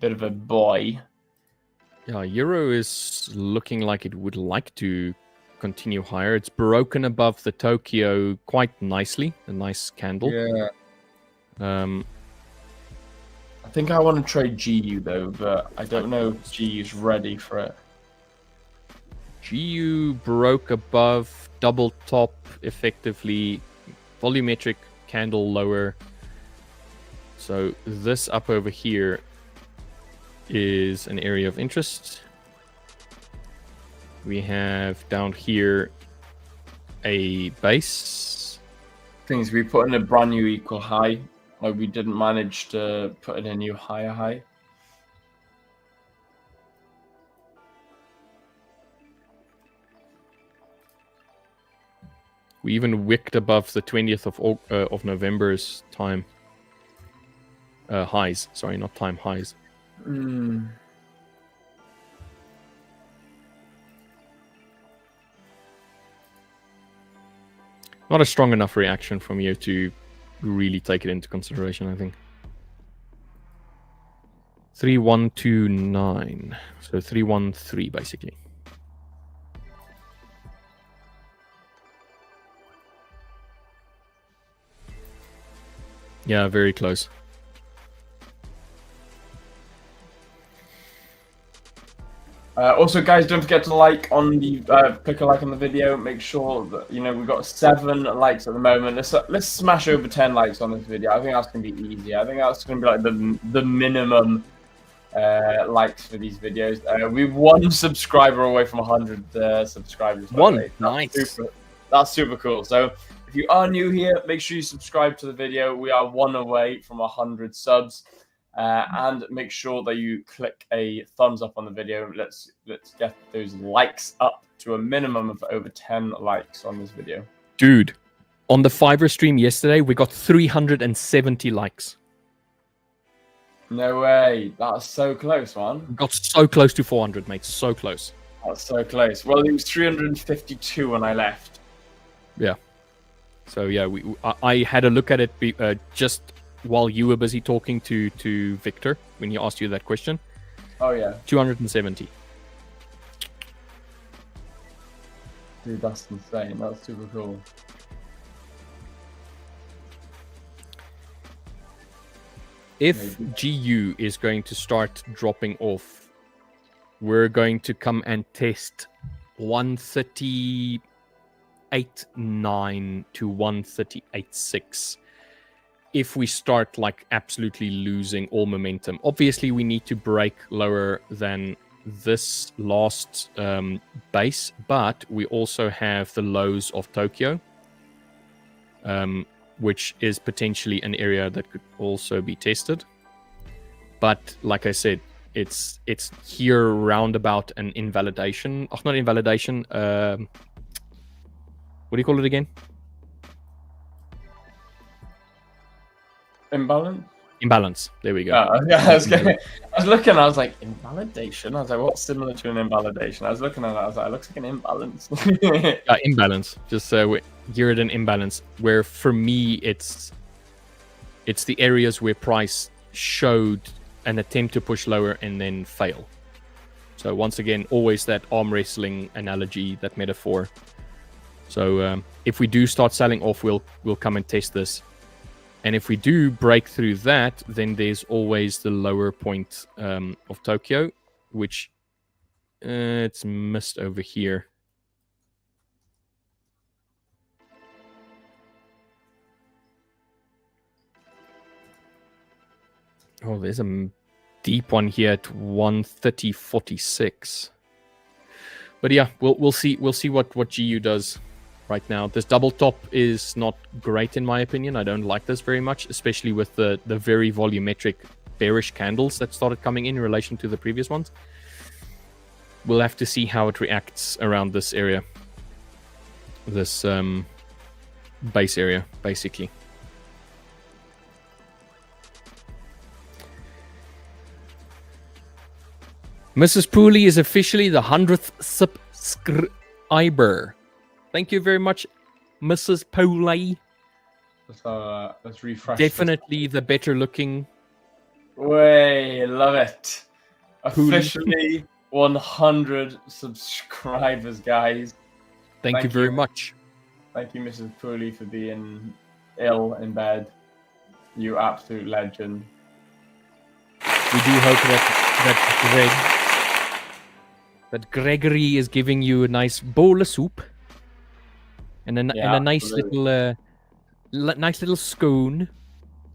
bit of a boy. Yeah, Euro is looking like it would like to continue higher. It's broken above the Tokyo quite nicely. A nice candle. Yeah. I think I want to trade GU though, but I don't know if GU's ready for it. GU broke above double top effectively, volumetric candle lower. So this up over here is an area of interest. We have down here a base. Things we put in a brand new equal high. Like we didn't manage to put in a new higher high. We even wicked above the 20th of November's time. Highs. Sorry, not time, highs. Mm. Not a strong enough reaction from you to really take it into consideration, I think. 3129. So 313, basically. Yeah, very close. Also, guys, don't forget to like on the click a like on the video. Make sure that we've got 7 likes at the moment. Let's smash over 10 likes on this video. I think that's gonna be easy. I think that's gonna be like the minimum likes for these videos. We're 1 subscriber away from 100 subscribers. One, nice. That's super cool. So if you are new here, make sure you subscribe to the video. We are 1 away from 100 subs. And make sure that you click a thumbs up on the video. Let's get those likes up to a minimum of over 10 likes on this video. Dude, on the Fiverr stream yesterday, we got 370 likes. No way. That's so close, man. We got so close to 400, mate. So close. That's so close. Well, it was 352 when I left. Yeah. So, yeah, I had a look at it just while you were busy talking to Victor when he asked you that question. Oh, yeah. 270. Dude, that's insane. That's super cool. If GU is going to start dropping off, we're going to come and test 138.9 to 138.6. If we start like absolutely losing all momentum. Obviously, we need to break lower than this last base, but we also have the lows of Tokyo, which is potentially an area that could also be tested. But like I said, it's here roundabout an invalidation. Oh, not invalidation. What do you call it again? Imbalance. There we go. Yeah, I was looking. I was like, invalidation. I was like, what's similar to an invalidation? I was looking at it. I was like, it looks like an imbalance. Imbalance. Just you're at an imbalance. Where for me, it's the areas where price showed an attempt to push lower and then fail. So once again, always that arm wrestling analogy, that metaphor. So if we do start selling off, we'll come and test this. And if we do break through that, then there's always the lower point of Tokyo, which it's missed over here. Oh, there's a deep one here at 130.46. But yeah, we'll see what GU does. Right now, this double top is not great in my opinion. I don't like this very much, especially with the very volumetric bearish candles that started coming in relation to the previous ones. We'll have to see how it reacts around this area, this base area, basically. Mrs. Pooley is officially the 100th subscriber. Thank you very much, Mrs. Pooley. Let's refresh. Definitely the better looking. Way, love it. Officially 100 subscribers, guys. Thank you very much. Thank you, Mrs. Pooley, for being ill in bed. You absolute legend. We do hope that Gregory is giving you a nice bowl of soup. And a nice little scone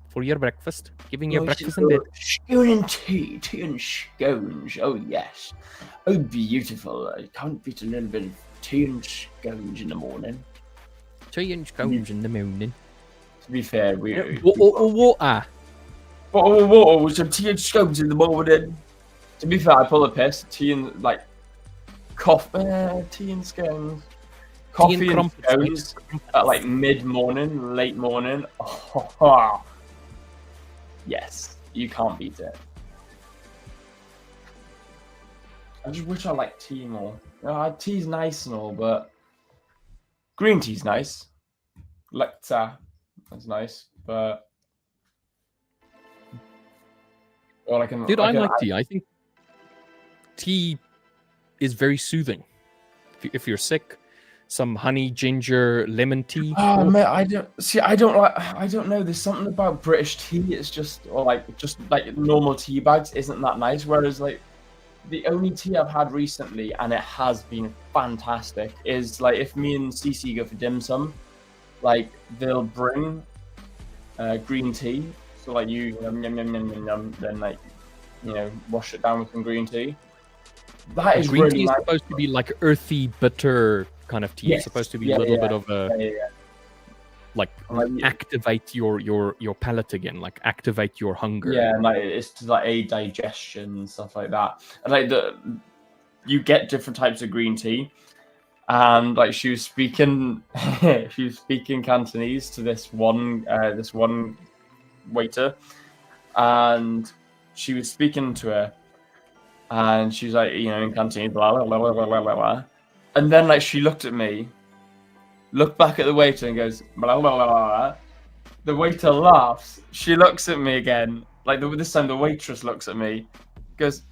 for your breakfast. Giving you breakfast in bed. Scone and tea and scones. Oh, yes. Oh, beautiful. I can't beat a little bit of tea and scones in the morning. Tea and scones in the morning. To be fair, water. Water with some tea and scones in the morning. To be fair, I pull a piss. Tea and, tea and scones. coffee and crumpets, scones at like mid-morning, late morning. Oh, yes, you can't beat it. I just wish I liked tea more. Tea's nice and all, but green tea's nice. Lecta, that's nice, but or Dude, I like tea. I think tea is very soothing. If you're sick, some honey, ginger, lemon tea. Oh man, I don't know. There's something about British tea. It's just like normal tea bags isn't that nice. Whereas like the only tea I've had recently, and it has been fantastic, is like if me and Cece go for dim sum, like they'll bring green tea. So like you yum, yum, yum, yum, yum, yum, then like wash it down with some green tea. That is green really tea is nice. supposed to be like earthy, bitter kind of tea. Yes. It's supposed to be a little bit of a like Like, activate your palate again, like activate your hunger. yeah, and like it's to like aid digestion and stuff like that. And like you get different types of green tea, and like she was speaking Cantonese to this one waiter, and she was speaking to her, and she's like in Cantonese, blah blah blah blah blah blah blah, and then like she looked at me, looked back at the waiter, and goes blah blah blah blah. The waiter laughs. She looks at me again. Like this time, the waitress looks at me, goes,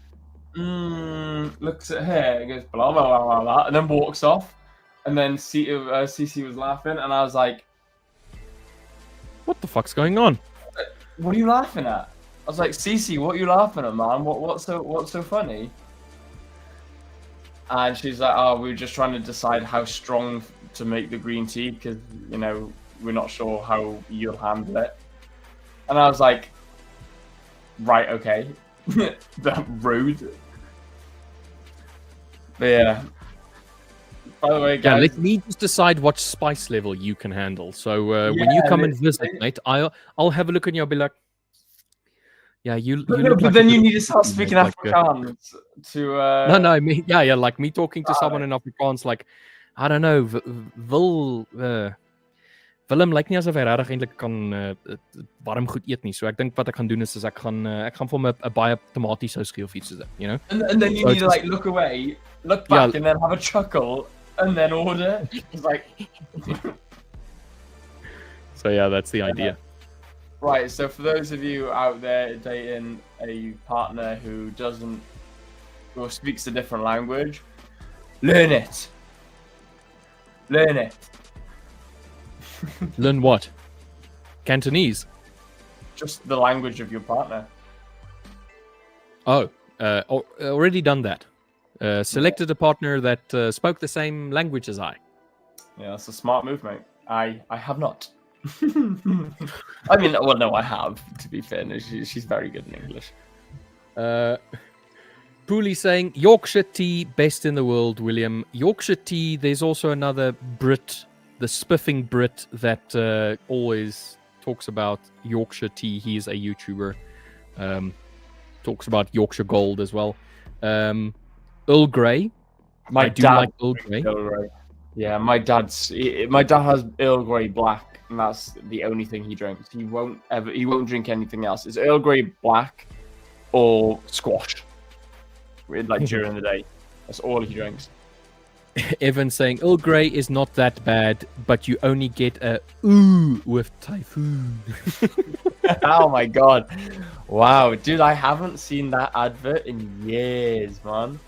looks at her, and goes blah blah blah blah blah, and then walks off. And then Cece was laughing, and I was like, "What the fuck's going on? What are you laughing at?" I was like, "Cece, what are you laughing at, man? What's so funny?" And she's like, "Oh, we were just trying to decide how strong to make the green tea because we're not sure how you'll handle it." And I was like, "Right, okay." That rude. But yeah. By the way, guys, let me just decide what spice level you can handle. So when you come and visit, mate, I'll have a look and you'll be like, yeah, you look but like then a you good need to start person, speaking mate, Afrikaans to. No, like me talking to someone in Afrikaans, like I don't know, Willem lyk nie asof hy regtig eintlik kan warm goed eet nie. So ek dink wat ek gaan doen is ek gaan vir hom 'n baie tomatiesous gee of iets soos dit, And then you need to like look away, look back, and then have a chuckle, and then order. It's like. So yeah, that's the idea. Right. So for those of you out there dating a partner who doesn't or speaks a different language, learn it. Learn it. Learn what? Cantonese? Just the language of your partner. Oh, already done that. Selected a partner that spoke the same language as I. Yeah, that's a smart move, mate. I have not. I mean, well, no, I have. To be fair, no, she's very good in English. Pooley saying Yorkshire tea, best in the world, William. Yorkshire tea. There's also another Brit, the spiffing Brit that always talks about Yorkshire tea. He's a YouTuber. Talks about Yorkshire Gold as well. Earl Grey. My dad like Earl Grey. Yeah, my dad has Earl Grey black, and that's the only thing he drinks. He won't drink anything else. It's Earl Grey black or squash. Like during the day, that's all he drinks. Evan saying Earl Grey is not that bad, but you only get a ooh with typhoon. Oh my god. Wow, dude, I haven't seen that advert in years, man.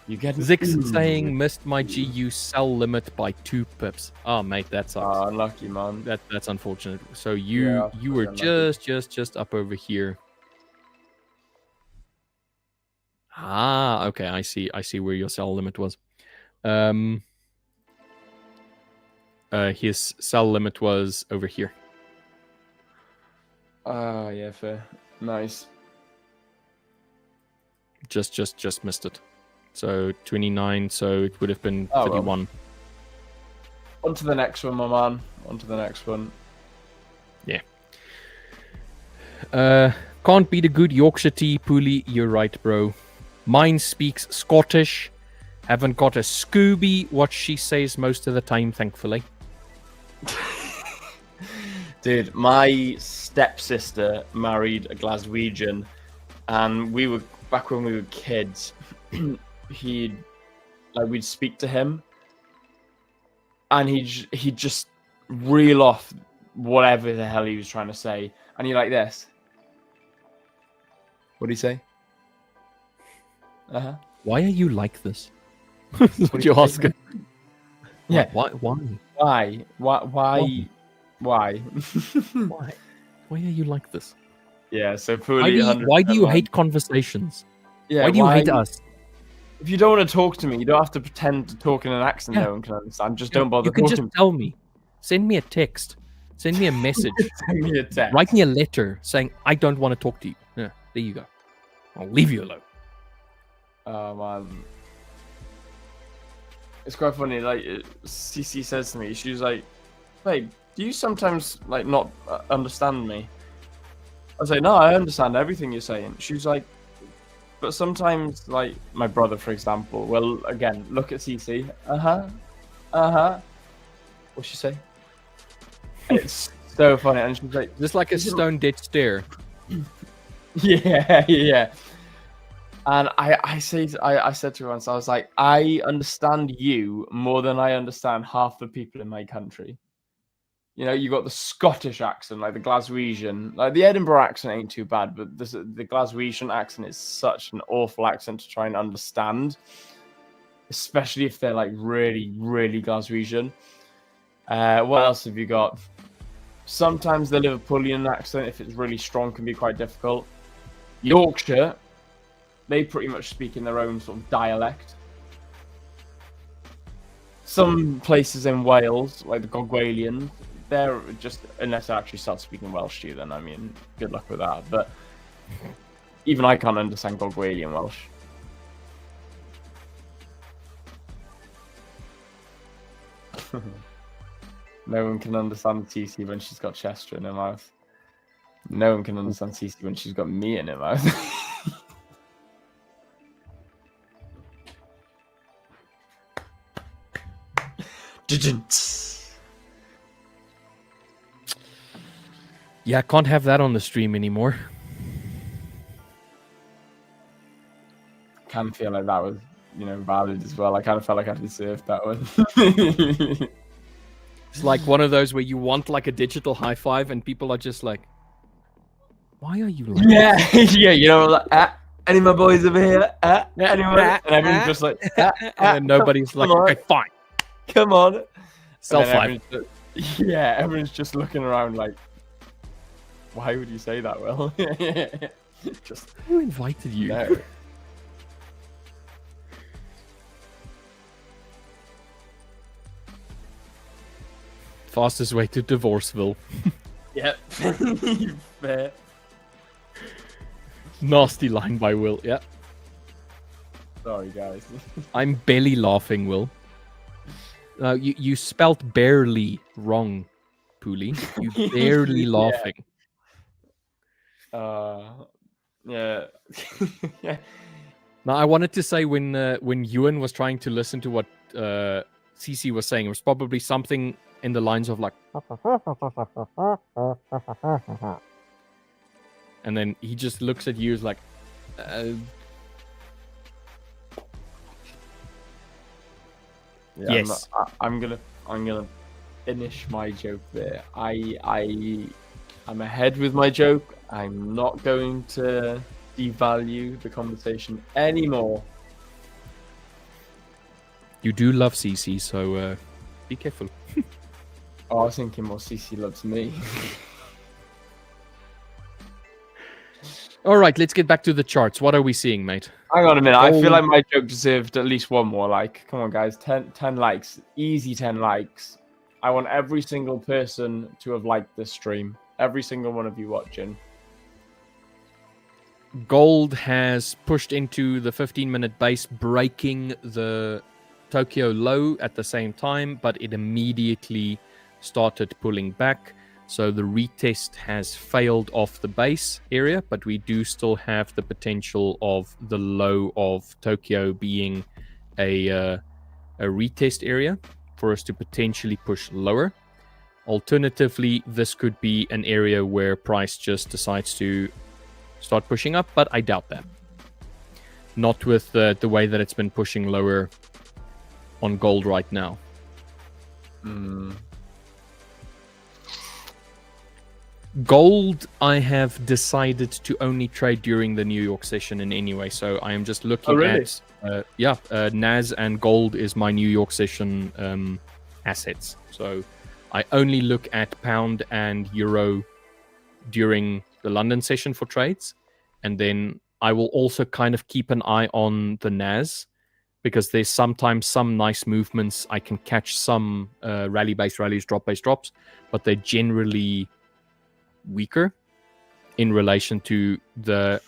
You get Zix saying missed my GU sell limit by 2 pips. Oh mate, that sucks. Oh, unlucky, man. That's unfortunate. So you were just up over here. Ah, okay, I see where your sell limit was. His sell limit was over here. Ah, yeah, fair. Nice. Just missed it. So 29, so it would have been 31. Well. On to the next one, my man. On to the next one. Yeah. Can't beat a good Yorkshire tea, Pooley. You're right, bro. Mine speaks Scottish, Haven't got a Scooby, what she says most of the time, thankfully. Dude, my stepsister married a Glaswegian, and we were back when we were kids. We'd speak to him, and he'd just reel off whatever the hell he was trying to say, and you're like this. What do you say? Why are you like this? What you asking? Yeah. Why? Why? Why? Why are you like this? Yeah. So Pooley, why do you hate conversations? Yeah. Why do you hate us? If you don't want to talk to me, you don't have to pretend to talk in an accent no one can understand. Just don't bother talking. You can just tell me. Send me a text. Send me a message. Send me a text. Write me a letter saying I don't want to talk to you. Yeah, there you go. I'll leave you alone. Oh man. It's quite funny. Like Cece says to me, she's like, "Babe, do you sometimes like not understand me?" I say, "No, I understand everything you're saying." She's like, "But sometimes, like my brother, for example, well, again, look at Cece. What's she say?" It's so funny, and she's like, just like a stone dead stare. Yeah. And I said to her once, I was like, I understand you more than I understand half the people in my country. You know, you got the Scottish accent, like the Glaswegian. Like the Edinburgh accent ain't too bad, but the Glaswegian accent is such an awful accent to try and understand, especially if they're like really, really Glaswegian. What else have you got? Sometimes the Liverpoolian accent, if it's really strong, can be quite difficult. Yorkshire, they pretty much speak in their own sort of dialect. Some places in Wales, like the Gogwalians, they're just, unless they actually start speaking Welsh to you, then I mean, good luck with that. But even I can't understand Gogwalian Welsh. No one can understand Cece when she's got Chester in her mouth. No one can understand Cece when she's got me in her mouth. Yeah, I can't have that on the stream anymore. Kind of feel like that was, valid as well. I kind of felt like I deserved that one. It's like one of those where you want like a digital high five and people are just like, why are you like this? Yeah, like, any of my boys over here? Anyone? And everyone's just like, and nobody's like, okay, fine. Come on. Self-five. Everyone's just looking around like, why would you say that, Will? Just who invited you? No. Fastest way to Divorceville. Yep. Fair. Nasty line by Will, yeah. Sorry, guys. I'm barely laughing, Will. You spelt barely wrong, Pooley. You barely laughing. Yeah. Now, I wanted to say when Ewan was trying to listen to what Cece was saying, it was probably something in the lines of like, and then he just looks at you as like, yes. I'm gonna finish my joke there. I'm ahead with my joke. I'm not going to devalue the conversation anymore. You do love Cece, so be careful. I was thinking more Cece loves me. All right, let's get back to the charts. What are we seeing, mate? Hang on a minute. I feel like my joke deserved at least one more like. Come on, guys. 10 likes. Easy 10 likes. I want every single person to have liked this stream. Every single one of you watching. Gold has pushed into the 15-minute base, breaking the Tokyo low at the same time, but it immediately started pulling back. So the retest has failed off the base area, but we do still have the potential of the low of Tokyo being a retest area for us to potentially push lower. Alternatively, this could be an area where price just decides to start pushing up, but I doubt that. Not with the way that it's been pushing lower on gold right now. Gold, I have decided to only trade during the New York session in any way. So I am just looking at... NAS and gold is my New York session assets. So I only look at pound and euro during the London session for trades. And then I will also kind of keep an eye on the NAS, because there's sometimes some nice movements. I can catch some rally-based rallies, drop-based drops, but they're generally weaker in relation to the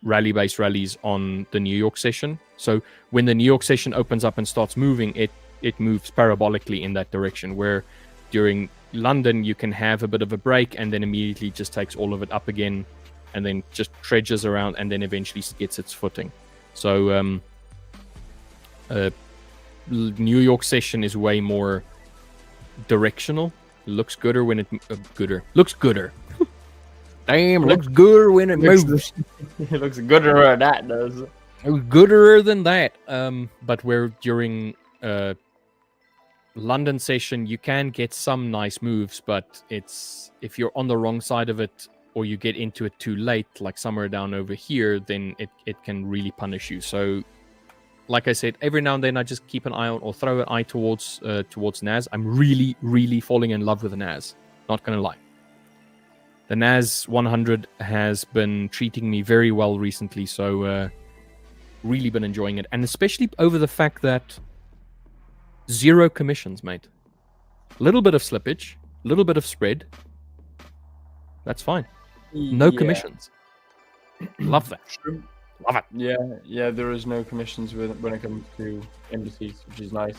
rally-based rallies on the New York session. So when the New York session opens up and starts moving, it moves parabolically in that direction, where during London you can have a bit of a break and then immediately just takes all of it up again and then just trudges around and then eventually gets its footing. So New York session is way more directional. Looks gooder when it looks gooder. Damn, looks gooder when it moves. It looks gooder than that does. Gooder than that. But where during London session you can get some nice moves, but it's if you're on the wrong side of it or you get into it too late, like somewhere down over here, then it can really punish you. So like I said, every now and then I just keep an eye on or throw an eye towards NAS. I'm really, really falling in love with the NAS. Not going to lie. The NAS 100 has been treating me very well recently, so really been enjoying it. And especially over the fact that 0 commissions, mate. A little bit of slippage, a little bit of spread. That's fine. No commissions. Love that. True. Love it. Yeah, there is no commissions when it comes to indices, which is nice.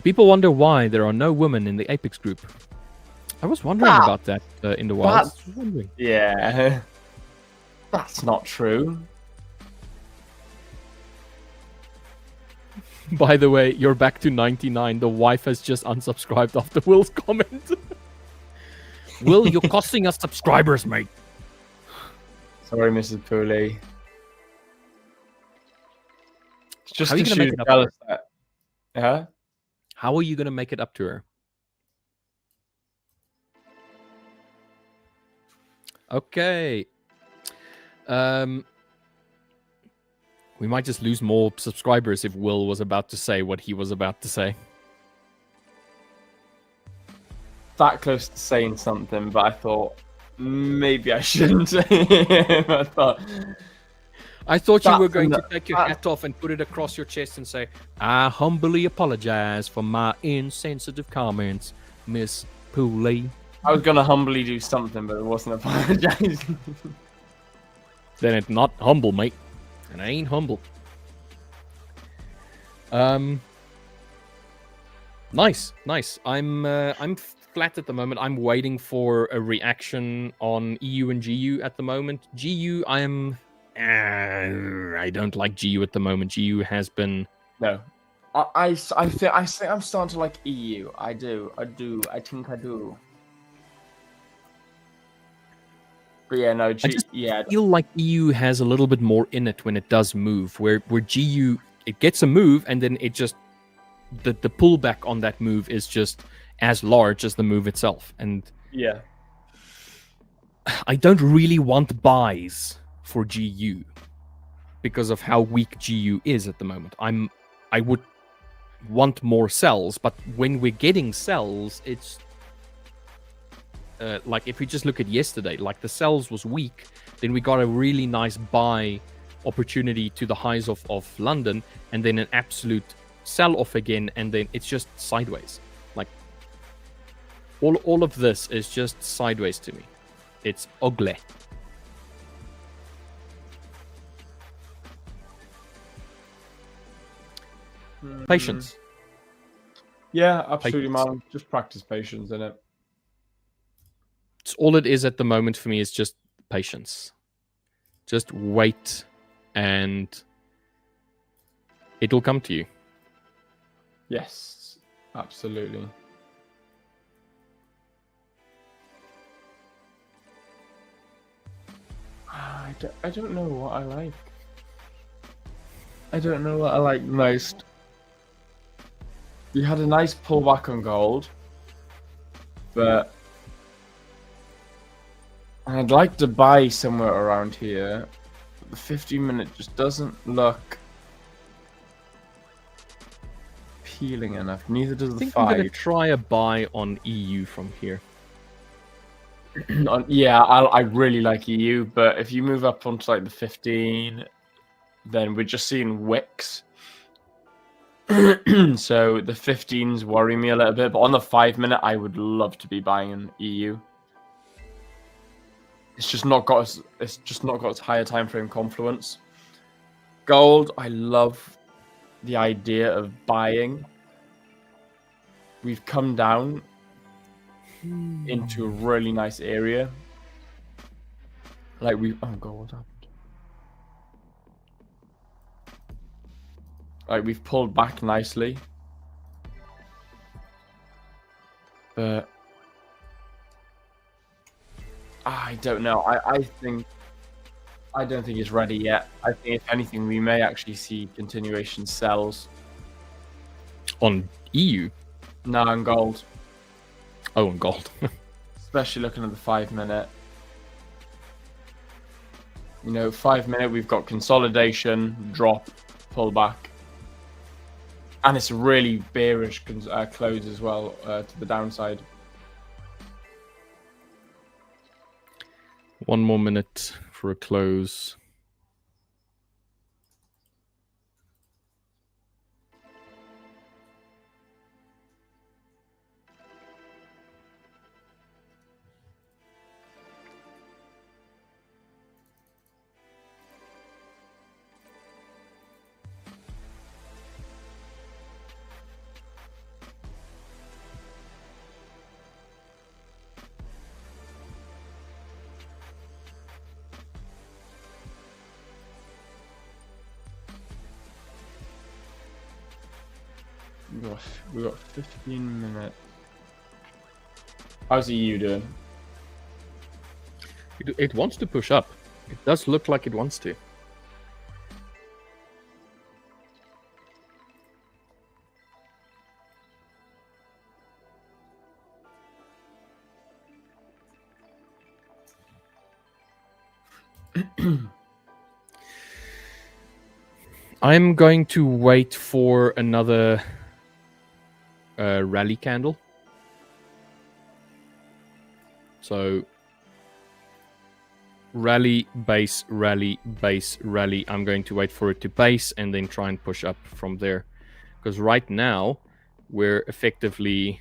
People wonder why there are no women in the Apex group. I was wondering about that in the wild. Yeah, that's not true. By the way, you're back to 99. The wife has just unsubscribed after Will's comment. Will, you're costing us subscribers, mate. Sorry, Mrs. Pooley. Just How are you to gonna make it up to her? that. Huh? How are you going to make it up to her? Okay. We might just lose more subscribers if Will was about to say what he was about to say. That close to saying something, but I thought maybe I shouldn't. I thought you were going to take your hat off and put it across your chest and say, I humbly apologize for my insensitive comments, Miss Pooley. I was going to humbly do something, but it wasn't apologizing. Then it's not humble, mate. And I ain't humble. Nice. I'm flat at the moment. I'm waiting for a reaction on EU and GU at the moment. GU, I don't like GU at the moment. GU has been... No. I think I'm starting to like EU. I do. I think I do. But yeah, no, I feel like EU has a little bit more in it when it does move, where GU, it gets a move and then it just, the pullback on that move is just as large as the move itself. And yeah, I don't really want buys for GU because of how weak GU is at the moment. I would want more sells, but when we're getting sells, it's like if we just look at yesterday, like the sells was weak, then we got a really nice buy opportunity to the highs of London, and then an absolute sell off again, and then it's just sideways. Like all of this is just sideways to me. It's ugly. Patience. Yeah, absolutely, Patience. man. Just practice patience, innit? It's all it is at the moment for me is just patience. Just wait and it'll come to you. Yes, absolutely. I don't know what I like. I don't know what I like most. You had a nice pullback on gold, but I'd like to buy somewhere around here. The 15-minute just doesn't look appealing enough. Neither does I the think I'm going to 5. try a buy on EU from here. Yeah, I really like EU, but if you move up onto like the 15, then we're just seeing wicks. So the 15s worry me a little bit, but on the 5-minute, I would love to be buying an EU. It's just not got its higher time frame confluence. Gold, I love the idea of buying. We've come down into a really nice area. Like oh god, what happened? Like we've pulled back nicely. But I don't know. I don't think it's ready yet. I think if anything, we may actually see continuation sells. On EU? No, on gold. Oh, on gold. Especially looking at the 5-minute. You know, 5-minute, we've got consolidation, drop, pullback. And it's a really bearish close as well to the downside. 1 more minute for a close. We got 15 minutes. How's the EU doing? It wants to push up. It does look like it wants to. I'm going to wait for another rally candle. So rally, base, rally, base, rally. I'm going to wait for it to base and then try and push up from there. Because right now, we're effectively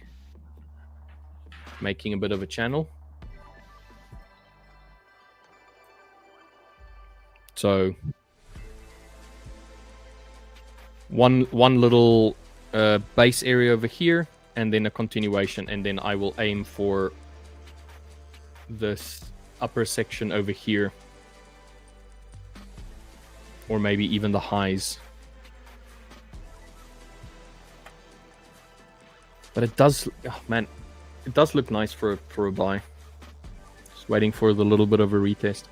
making a bit of a channel. So one little base area over here, and then a continuation, and then I will aim for this upper section over here, or maybe even the highs. But it does, oh man, it does look nice for a buy. Just waiting for the little bit of a retest.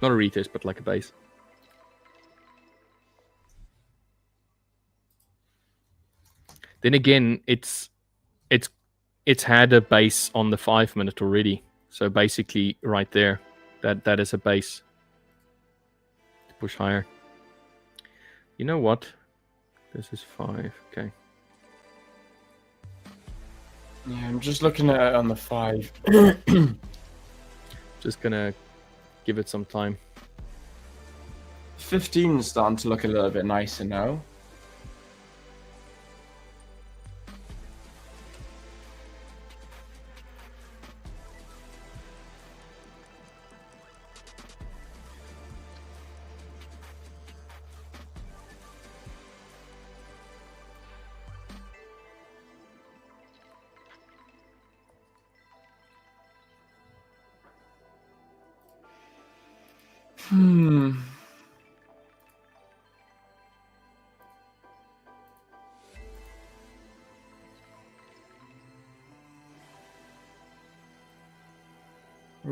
Not a retest, but like a base. Then again, it's had a base on the 5-minute already. So basically, right there, that is a base to push higher. You know what? This is 5. Okay. Yeah, I'm just looking at it on the 5. Just gonna give it some time. 15 is starting to look a little bit nicer now.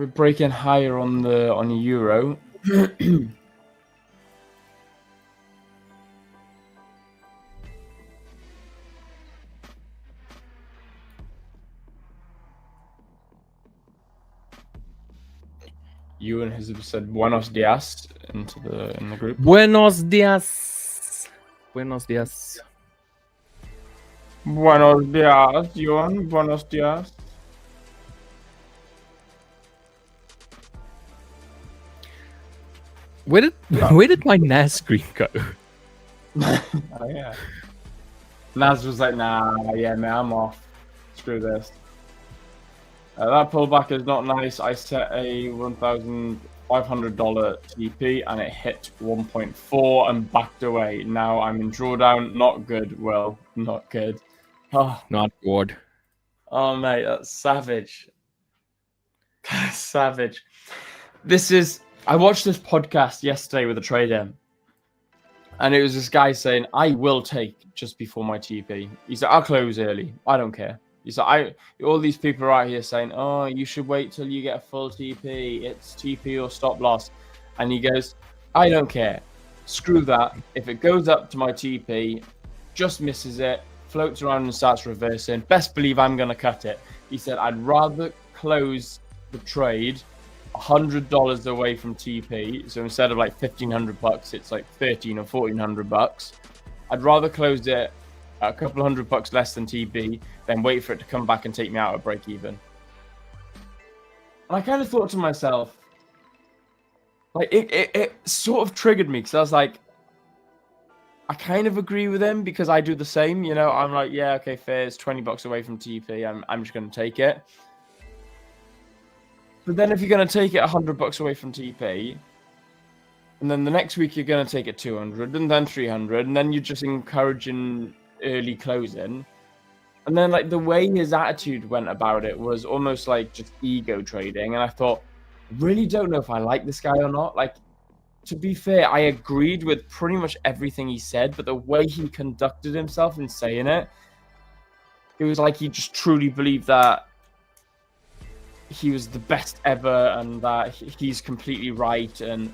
we're breaking higher on the euro. Ewan has said buenos dias in the group. Buenos dias. Buenos dias. Buenos dias, Ewan. Buenos dias. Where did my NAS screen go? Oh yeah. Naz was like, nah, yeah, man, I'm off. Screw this. That pullback is not nice. I set a $1,500 TP and it hit 1.4 and backed away. Now I'm in drawdown. Not good, Will. Not good. Oh, Not good. oh mate, that's savage. Savage. I watched this podcast yesterday with a trader, and it was this guy saying, I will take just before my TP. He said, I'll close early. I don't care. He said, all these people are out here saying, oh, you should wait till you get a full TP. It's TP or stop loss. And he goes, I don't care. Screw that. If it goes up to my TP, just misses it, floats around and starts reversing, best believe I'm going to cut it. He said, I'd rather close the trade $100 away from TP. So instead of like $1,500, it's like $1,300 or $1,400. I'd rather close it a couple $100 less than TP than wait for it to come back and take me out at break even. And I kind of thought to myself, like it sort of triggered me because I was like, I kind of agree with him because I do the same. You know, I'm like, yeah, okay, fair. It's $20 away from TP. I'm just going to take it. But then if you're going to take it $100 away from TP, and then the next week you're going to take it 200, and then 300, and then you're just encouraging early closing. And then like the way his attitude went about it was almost like just ego trading. And I thought, I really don't know if I like this guy or not. Like, to be fair, I agreed with pretty much everything he said, but the way he conducted himself in saying it, it was like he just truly believed that he was the best ever and that he's completely right. And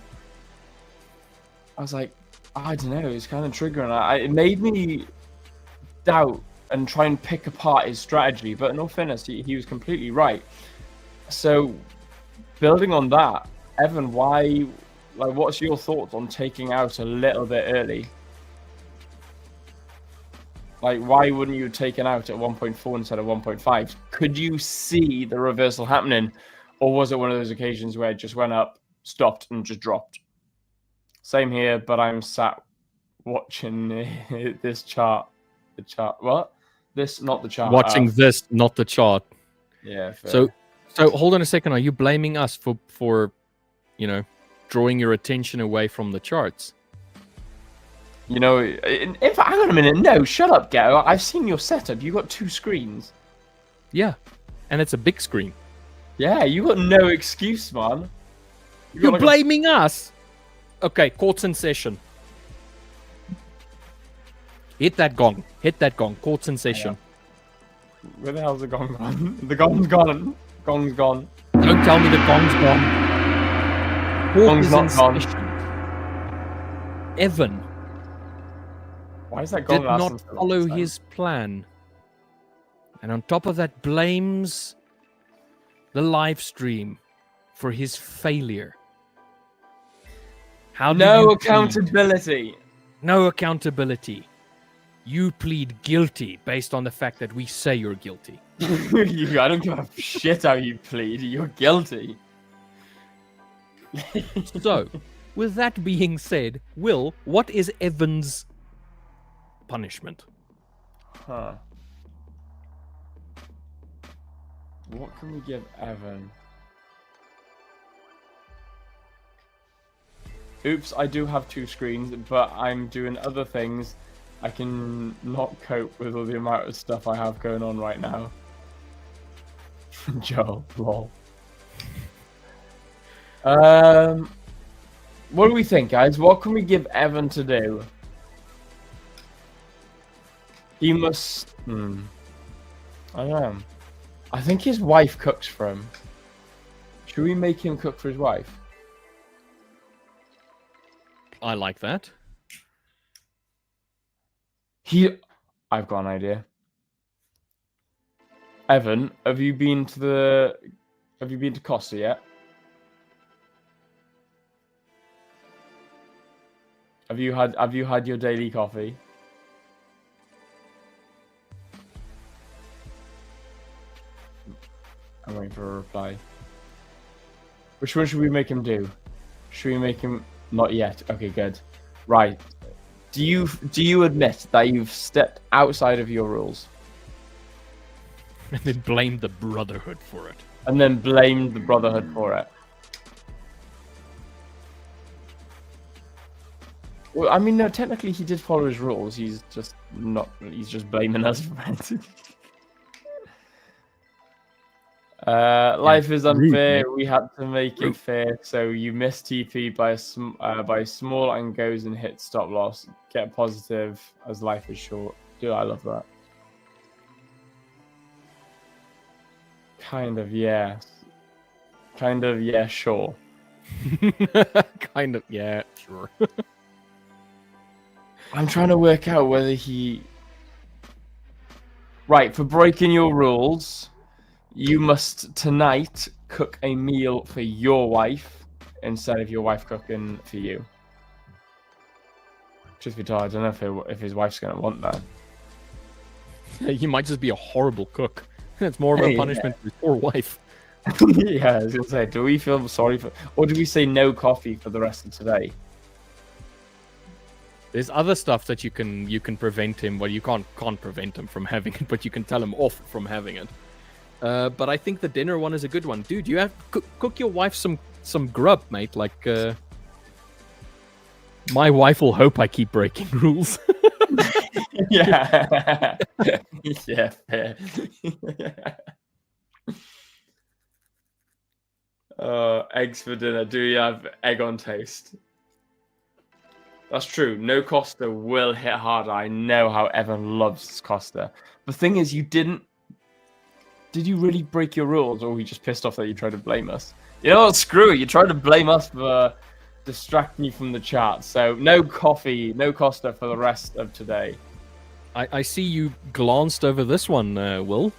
I was like, I don't know, it's kind of triggering. It made me doubt and try and pick apart his strategy. But in all fairness, he was completely right. So building on that, Evan, what's your thoughts on taking out a little bit early? Like, why wouldn't you have taken out at 1.4 instead of 1.5? Could you see the reversal happening? Or was it one of those occasions where it just went up, stopped, and just dropped? Same here, but I'm sat watching this chart. The chart, what? This, not the chart. Watching this, not the chart. Yeah, fair. So hold on a second. Are you blaming us for drawing your attention away from the charts? You know, in fact, hang on a minute. No, shut up, Ghetto. I've seen your setup. You got 2 screens. Yeah, and it's a big screen. Yeah, you got no excuse, man. You're blaming us. Okay, court's in session. Hit that gong. Hit that gong. Court's in session. Where the hell's the gong gone? The gong's gone. Gong's gone. Don't tell me the gong's gone. Gong's not gone. Evan. Why is that gong did not follow his plan. And on top of that, blames the live stream for his failure. No accountability. No accountability. You plead guilty based on the fact that we say you're guilty. I don't give a shit how you plead. You're guilty. So, with that being said, Will, what is Evan's punishment? Huh. What can we give Evan? Oops, I do have 2 screens, but I'm doing other things. I can not cope with all the amount of stuff I have going on right now. Joe, lol. What do we think, guys? What can we give Evan to do? He must... I don't know. I think his wife cooks for him. Should we make him cook for his wife? I like that. I've got an idea. Evan, have you been to Costa yet? Have you had your daily coffee? I'm waiting for a reply. Which one should we make him do? Should we make him not yet? Okay, good. Right. Do you admit that you've stepped outside of your rules? And then blame the Brotherhood for it. And then blame the Brotherhood for it. Well, I mean, no, technically he did follow his rules. He's just blaming us for it. Life is unfair. We had to make it fair. So you miss TP by small and goes and hit stop loss. Get positive as life is short. Dude, I love that. Kind of, yeah. Kind of, yeah, sure. Kind of, yeah, sure. I'm trying to work out whether he... Right, for breaking your rules, you must tonight cook a meal for your wife instead of your wife cooking for you. Truth be told, I don't know if his wife's going to want that. You might just be a horrible cook. It's more of a punishment for his poor wife. Yeah, I was going to say, do we feel sorry for... Or do we say no coffee for the rest of today? There's other stuff that you can prevent him. Well, you can't prevent him from having it, but you can tell him off from having it. But I think the dinner one is a good one, dude. You have cook your wife some grub, mate. Like my wife will hope I keep breaking rules. Yeah, yeah, fair. Eggs for dinner. Do you have egg on toast? That's true. No Costa will hit harder. I know how Evan loves Costa. The thing is, did you really break your rules, or were you just pissed off that you tried to blame us? You know what? Screw it. You tried to blame us for distracting you from the chat. So no coffee, no Costa for the rest of today. I see you glanced over this one, Will.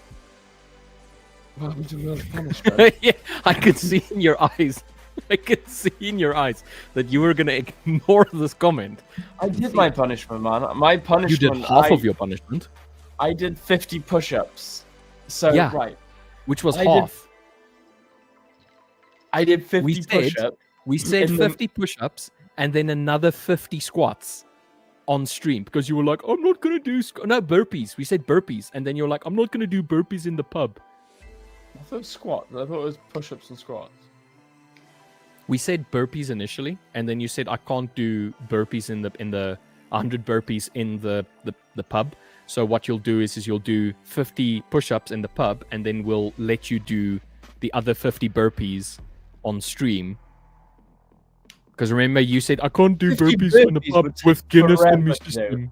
Welcome to World Punishment. Yeah, I could see in your eyes. I could see in your eyes that you were going to ignore this comment. I did my punishment, man. My punishment. You did half of your punishment. I did 50 push-ups. So, yeah, right. Which was half. I did 50 push-ups. We said 50 push-ups and then another 50 squats on stream because you were like, I'm not going to do... No, burpees. We said burpees. And then you were like, I'm not going to do burpees in the pub. I thought it was squats. I thought it was push-ups and squats. We said burpees initially, and then you said I can't do burpees in the 100 burpees in the pub. So what you'll do is you'll do 50 push-ups in the pub, and then we'll let you do the other 50 burpees on stream. Because remember, you said I can't do burpees in the pub with Guinness and Mr. Sim.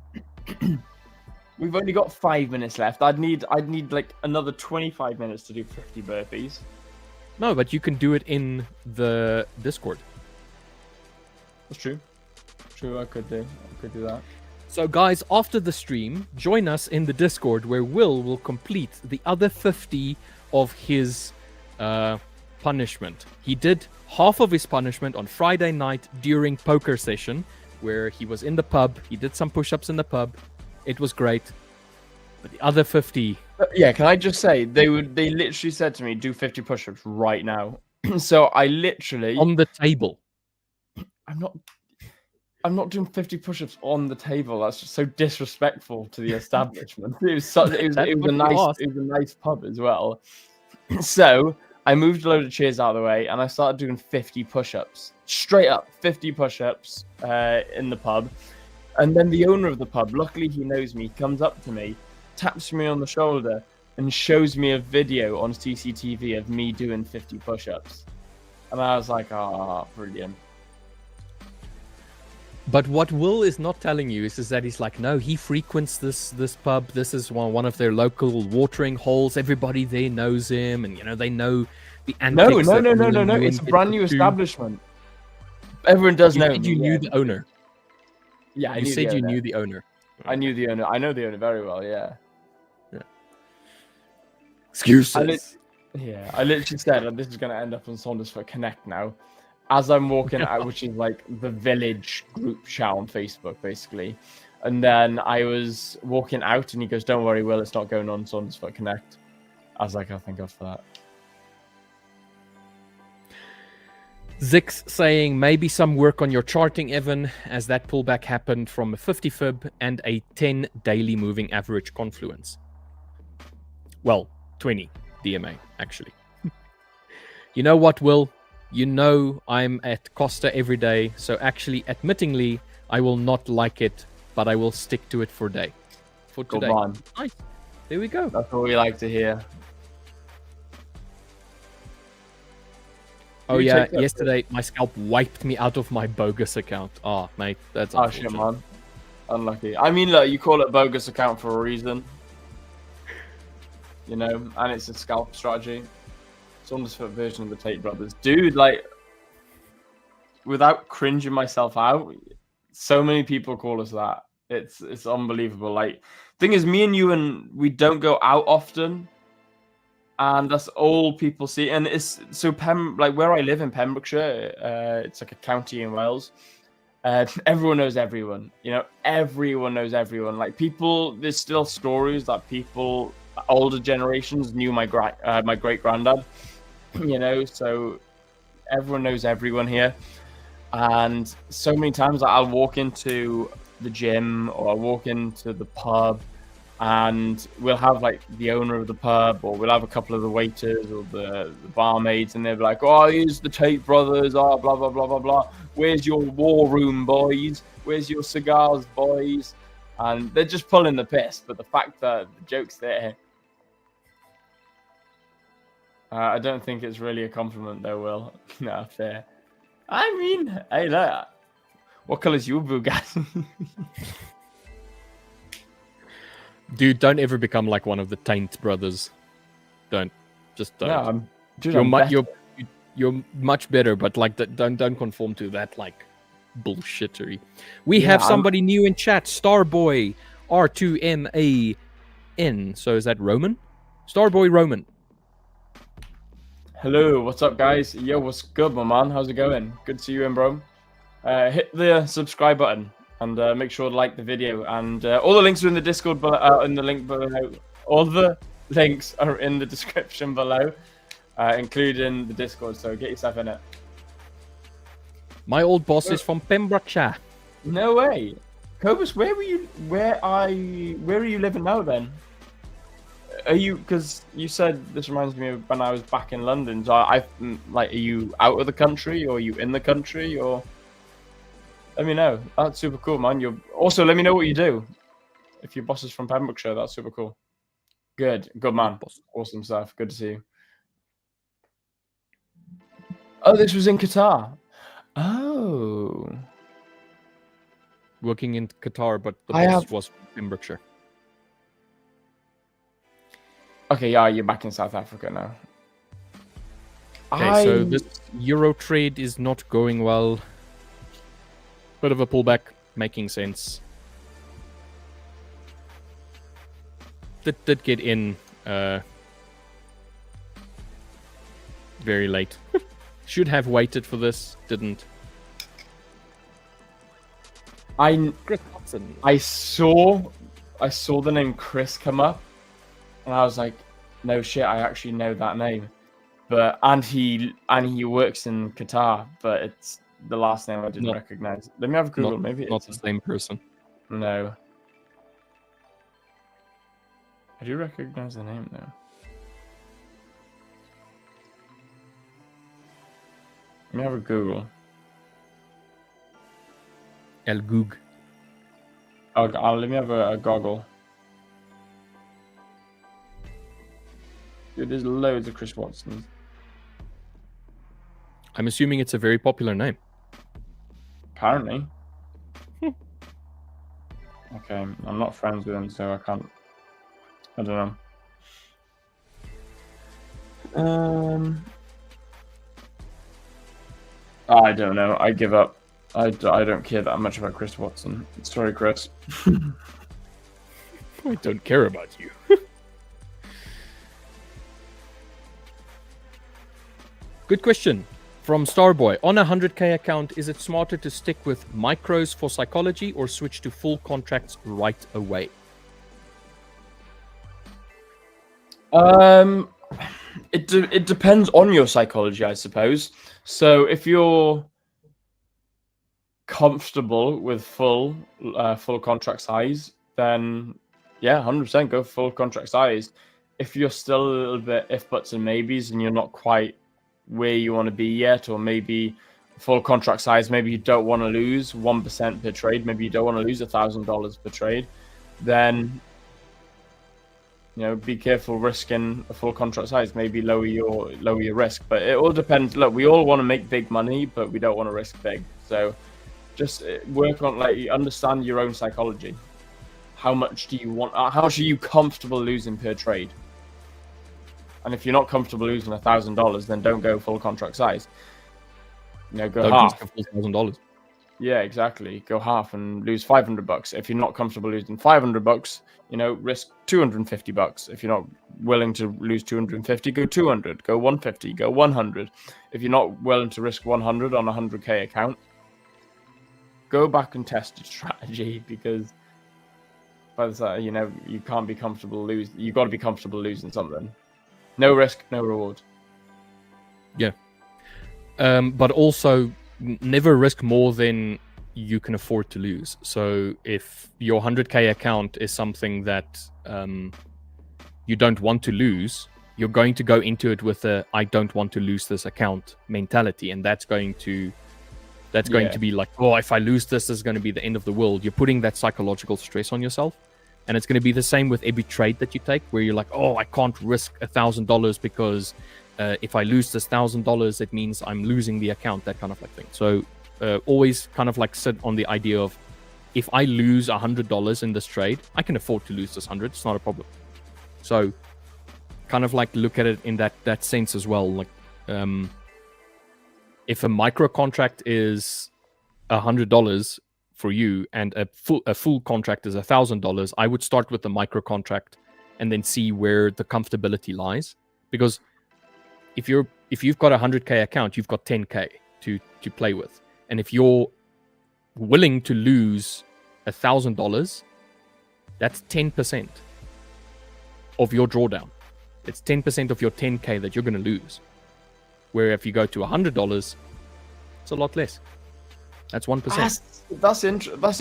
We've only got 5 minutes left. I'd need like another 25 minutes to do 50 burpees. No, but you can do it in the Discord. That's true. True, I could do that. So guys, after the stream, join us in the Discord where will complete the other 50 of his punishment. He did half of his punishment on Friday night during poker session where he was in the pub. He did some push-ups in the pub. It was great. But the other 50... Yeah, can I just say, they literally said to me, do 50 push-ups right now. So I literally... On the table. I'm not doing 50 push-ups on the table. That's just so disrespectful to the establishment. It was a nice pub as well. So I moved a load of chairs out of the way and I started doing 50 push-ups. Straight up, 50 push-ups in the pub. And then the owner of the pub, luckily he knows me, comes up to me, taps me on the shoulder, and shows me a video on CCTV of me doing 50 push-ups. And I was like, ah, brilliant. But what Will is not telling you is that he's like, no, he frequents this pub. This is one of their local watering holes. Everybody there knows him, and they know The No. antics that me and you It's a get brand new up to. establishment. Everyone does You know said me. you knew Yeah. the owner. Yeah, I You knew said the you owner. knew the owner. I knew the owner. I know the owner very well. Yeah. Excuses. I literally said this is going to end up on Saunders for Connect now. As I'm walking out, which is like the village group chat on Facebook, basically. And then I was walking out, and he goes, "Don't worry, Will, it's not going on Saunders for Connect." I was like, "Oh, thank God for that." Zix saying maybe some work on your charting, Evan, as that pullback happened from a 50 fib and a 10 daily moving average confluence. Well, 20 DMA, actually. You know what, Will? You know I'm at Costa every day, so actually, admittingly, I will not like it, but I will stick to it for today. Good man. Nice. There we go. That's what we like to hear. Oh yeah, yesterday my scalp wiped me out of my bogus account. Oh, mate, that's unfortunate. Shit, man. Unlucky. I mean, look, you call it bogus account for a reason. You know, and it's a scalp strategy. Saunders Foot version of the Tate brothers. Dude, like, without cringing myself out, so many people call us that. It's unbelievable. Like, thing is, me and you, and we don't go out often, and that's all people see. And it's so like where I live in Pembrokeshire, it's like a county in Wales. Everyone knows everyone. You know, everyone knows everyone. Like, people, there's still stories that people, older generations, knew my great granddad. You know, so everyone knows everyone here. And so many times I'll walk into the gym or I'll walk into the pub, and we'll have like the owner of the pub, or we'll have a couple of the waiters or the barmaids, and they'll be like, "Oh, here's the Tate brothers, blah blah blah blah blah. Where's your war room, boys? Where's your cigars, boys?" And they're just pulling the piss, but the fact that the joke's there, I don't think it's really a compliment, though, Will. No, fair. I mean, hey, look. What colour's your Bugatti? Dude, don't ever become like one of the Taint brothers. Don't. Just don't. No, you're much better, but like don't conform to that like bullshittery. We have somebody new in chat. Starboy R2MAN. So is that Roman? Starboy Roman. Hello, what's up, guys? Yo, what's good, my man? How's it going? Good to see you in, bro. Hit the subscribe button and make sure to like the video. And all the links are in the Discord, in the link below. All the links are in the description below, including the Discord. So get yourself in it. My old boss is from Pembrokeshire. No way, Cobus. Where were you? Where are you living now? Then are you? Because you said this reminds me of when I was back in London. So are you out of the country, or are you in the country, or? Let me know. That's super cool, man. Also, let me know what you do. If your boss is from Pembrokeshire, that's super cool. Good man. Awesome stuff. Good to see you. Oh, this was in Qatar. Oh. Working in Qatar, but the boss was from Pembrokeshire. Okay, yeah, you're back in South Africa now. Okay, so this Euro trade is not going well. Bit of a pullback, making sense. Did get in very late. Should have waited for this, didn't. Chris Hudson. I saw the name Chris come up, and I was like, no shit, I actually know that name. And he works in Qatar, but it's the last name I didn't recognize. Let me have a Google. Maybe it's not the same person. No. I do recognize the name though. Let me have a Google. El Goog. Let me have a goggle. Dude, there's loads of Chris Watsons. I'm assuming it's a very popular name. Apparently. Okay, I'm not friends with him, so I can't. I don't know. I don't know. I give up. I don't care that much about Chris Watson. Sorry, Chris. I don't care about you. Good question from Starboy. On a 100k account, is it smarter to stick with micros for psychology or switch to full contracts right away? It depends on your psychology, I suppose. So if you're comfortable with full contract size, then yeah, 100% go full contract size. If you're still a little bit if, buts, and maybes, and you're not quite where you want to be yet, or maybe full contract size, maybe you don't want to lose 1% per trade, maybe you don't want to lose $1,000 per trade, then be careful risking a full contract size. Maybe lower your risk, but it all depends. Look, we all want to make big money, but we don't want to risk big. So just work on understand your own psychology. How much do you want? How much are you comfortable losing per trade? And if you're not comfortable losing $1,000, then don't go full contract size. Go don't half. $1,000. Yeah, exactly. Go half and lose $500. If you're not comfortable losing $500, risk $250. If you're not willing to lose 250, go 200. Go 150. Go 100. If you're not willing to risk 100 on a 100k account, go back and test your strategy, because by the time you can't be comfortable losing. You got to be comfortable losing something. No risk, no reward. Yeah. But also never risk more than you can afford to lose. So if your 100k account is something that you don't want to lose, you're going to go into it with a I don't want to lose this account mentality, and that's going to be like, oh, if I lose this is going to be the end of the world. You're putting that psychological stress on yourself. And it's going to be the same with every trade that you take, where you're like, oh, I can't risk $1,000 because if I lose this $1,000, it means I'm losing the account, that kind of thing. So always kind of sit on the idea of, if I lose $100 in this trade, I can afford to lose this 100. It's not a problem. So kind of look at it in that sense as well. If a micro contract is $100 for you and a full contract is $1,000, I would start with the micro contract and then see where the comfortability lies. Because if you've got a 100k account, you've got 10k to play with. And if you're willing to lose $1,000, that's 10% of your drawdown. It's 10% of your 10k that you're going to lose. Where if you go to $100, it's a lot less. That's 1%. That's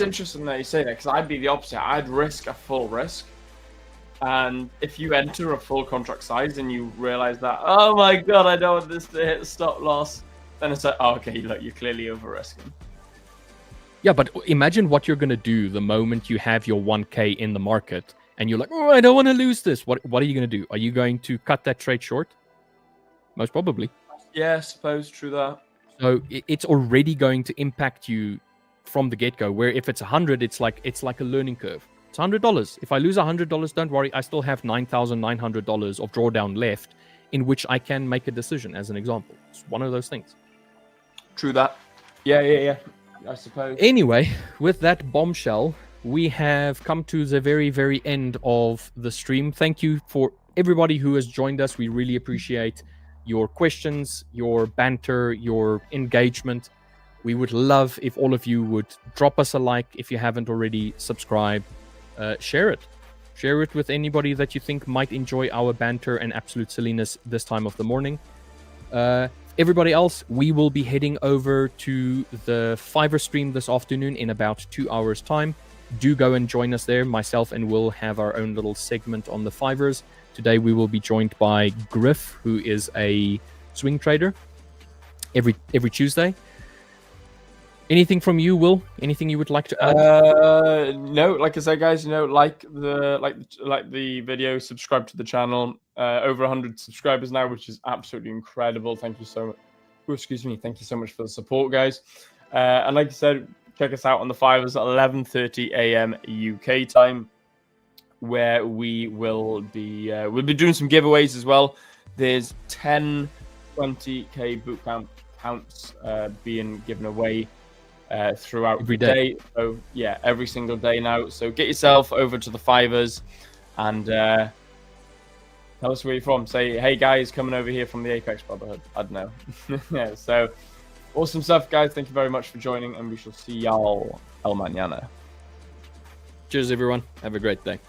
interesting that you say that, because I'd be the opposite. I'd risk a full risk. And if you enter a full contract size and you realize that, oh my god, I don't want this to hit stop loss, then it's like, oh, okay, look, you're clearly over risking. Yeah, but imagine what you're going to do the moment you have your 1k in the market and you're like, oh, I don't want to lose this. What are you going to do? Are you going to cut that trade short? Most probably. Yeah, I suppose, true that. So it's already going to impact you from the get-go, where if it's 100, it's like a learning curve. It's $100. If I lose $100, don't worry. I still have $9,900 of drawdown left in which I can make a decision, as an example. It's one of those things. True that. Yeah. I suppose. Anyway, with that bombshell, we have come to the very, very end of the stream. Thank you for everybody who has joined us. We really appreciate your questions, your banter, your engagement. We would love if all of you would drop us a like if you haven't already, subscribe, share it. Share it with anybody that you think might enjoy our banter and absolute silliness this time of the morning. Everybody else, we will be heading over to the Fiverr stream this afternoon in about 2 hours' time. Do go and join us there. Myself and Will have our own little segment on the Fivers. Today we will be joined by Griff, who is a swing trader every Tuesday. Anything from you, Will? Anything you would like to add? No, like I said, guys, like the video, subscribe to the channel. Over 100 subscribers now, which is absolutely incredible. Thank you so much. Oh, excuse me. Thank you so much for the support, guys. And like I said, check us out on the Fivers at 11:30 a.m. UK time, where we'll be doing some giveaways as well. There's 10 20k bootcamp accounts being given away throughout Every the day. So yeah, every single day now. So get yourself over to the Fivers and tell us where you're from. Say, hey guys, coming over here from the Apex Brotherhood. I don't know. Yeah, so awesome stuff, guys. Thank you very much for joining, and we shall see y'all el mañana. Cheers, everyone. Have a great day.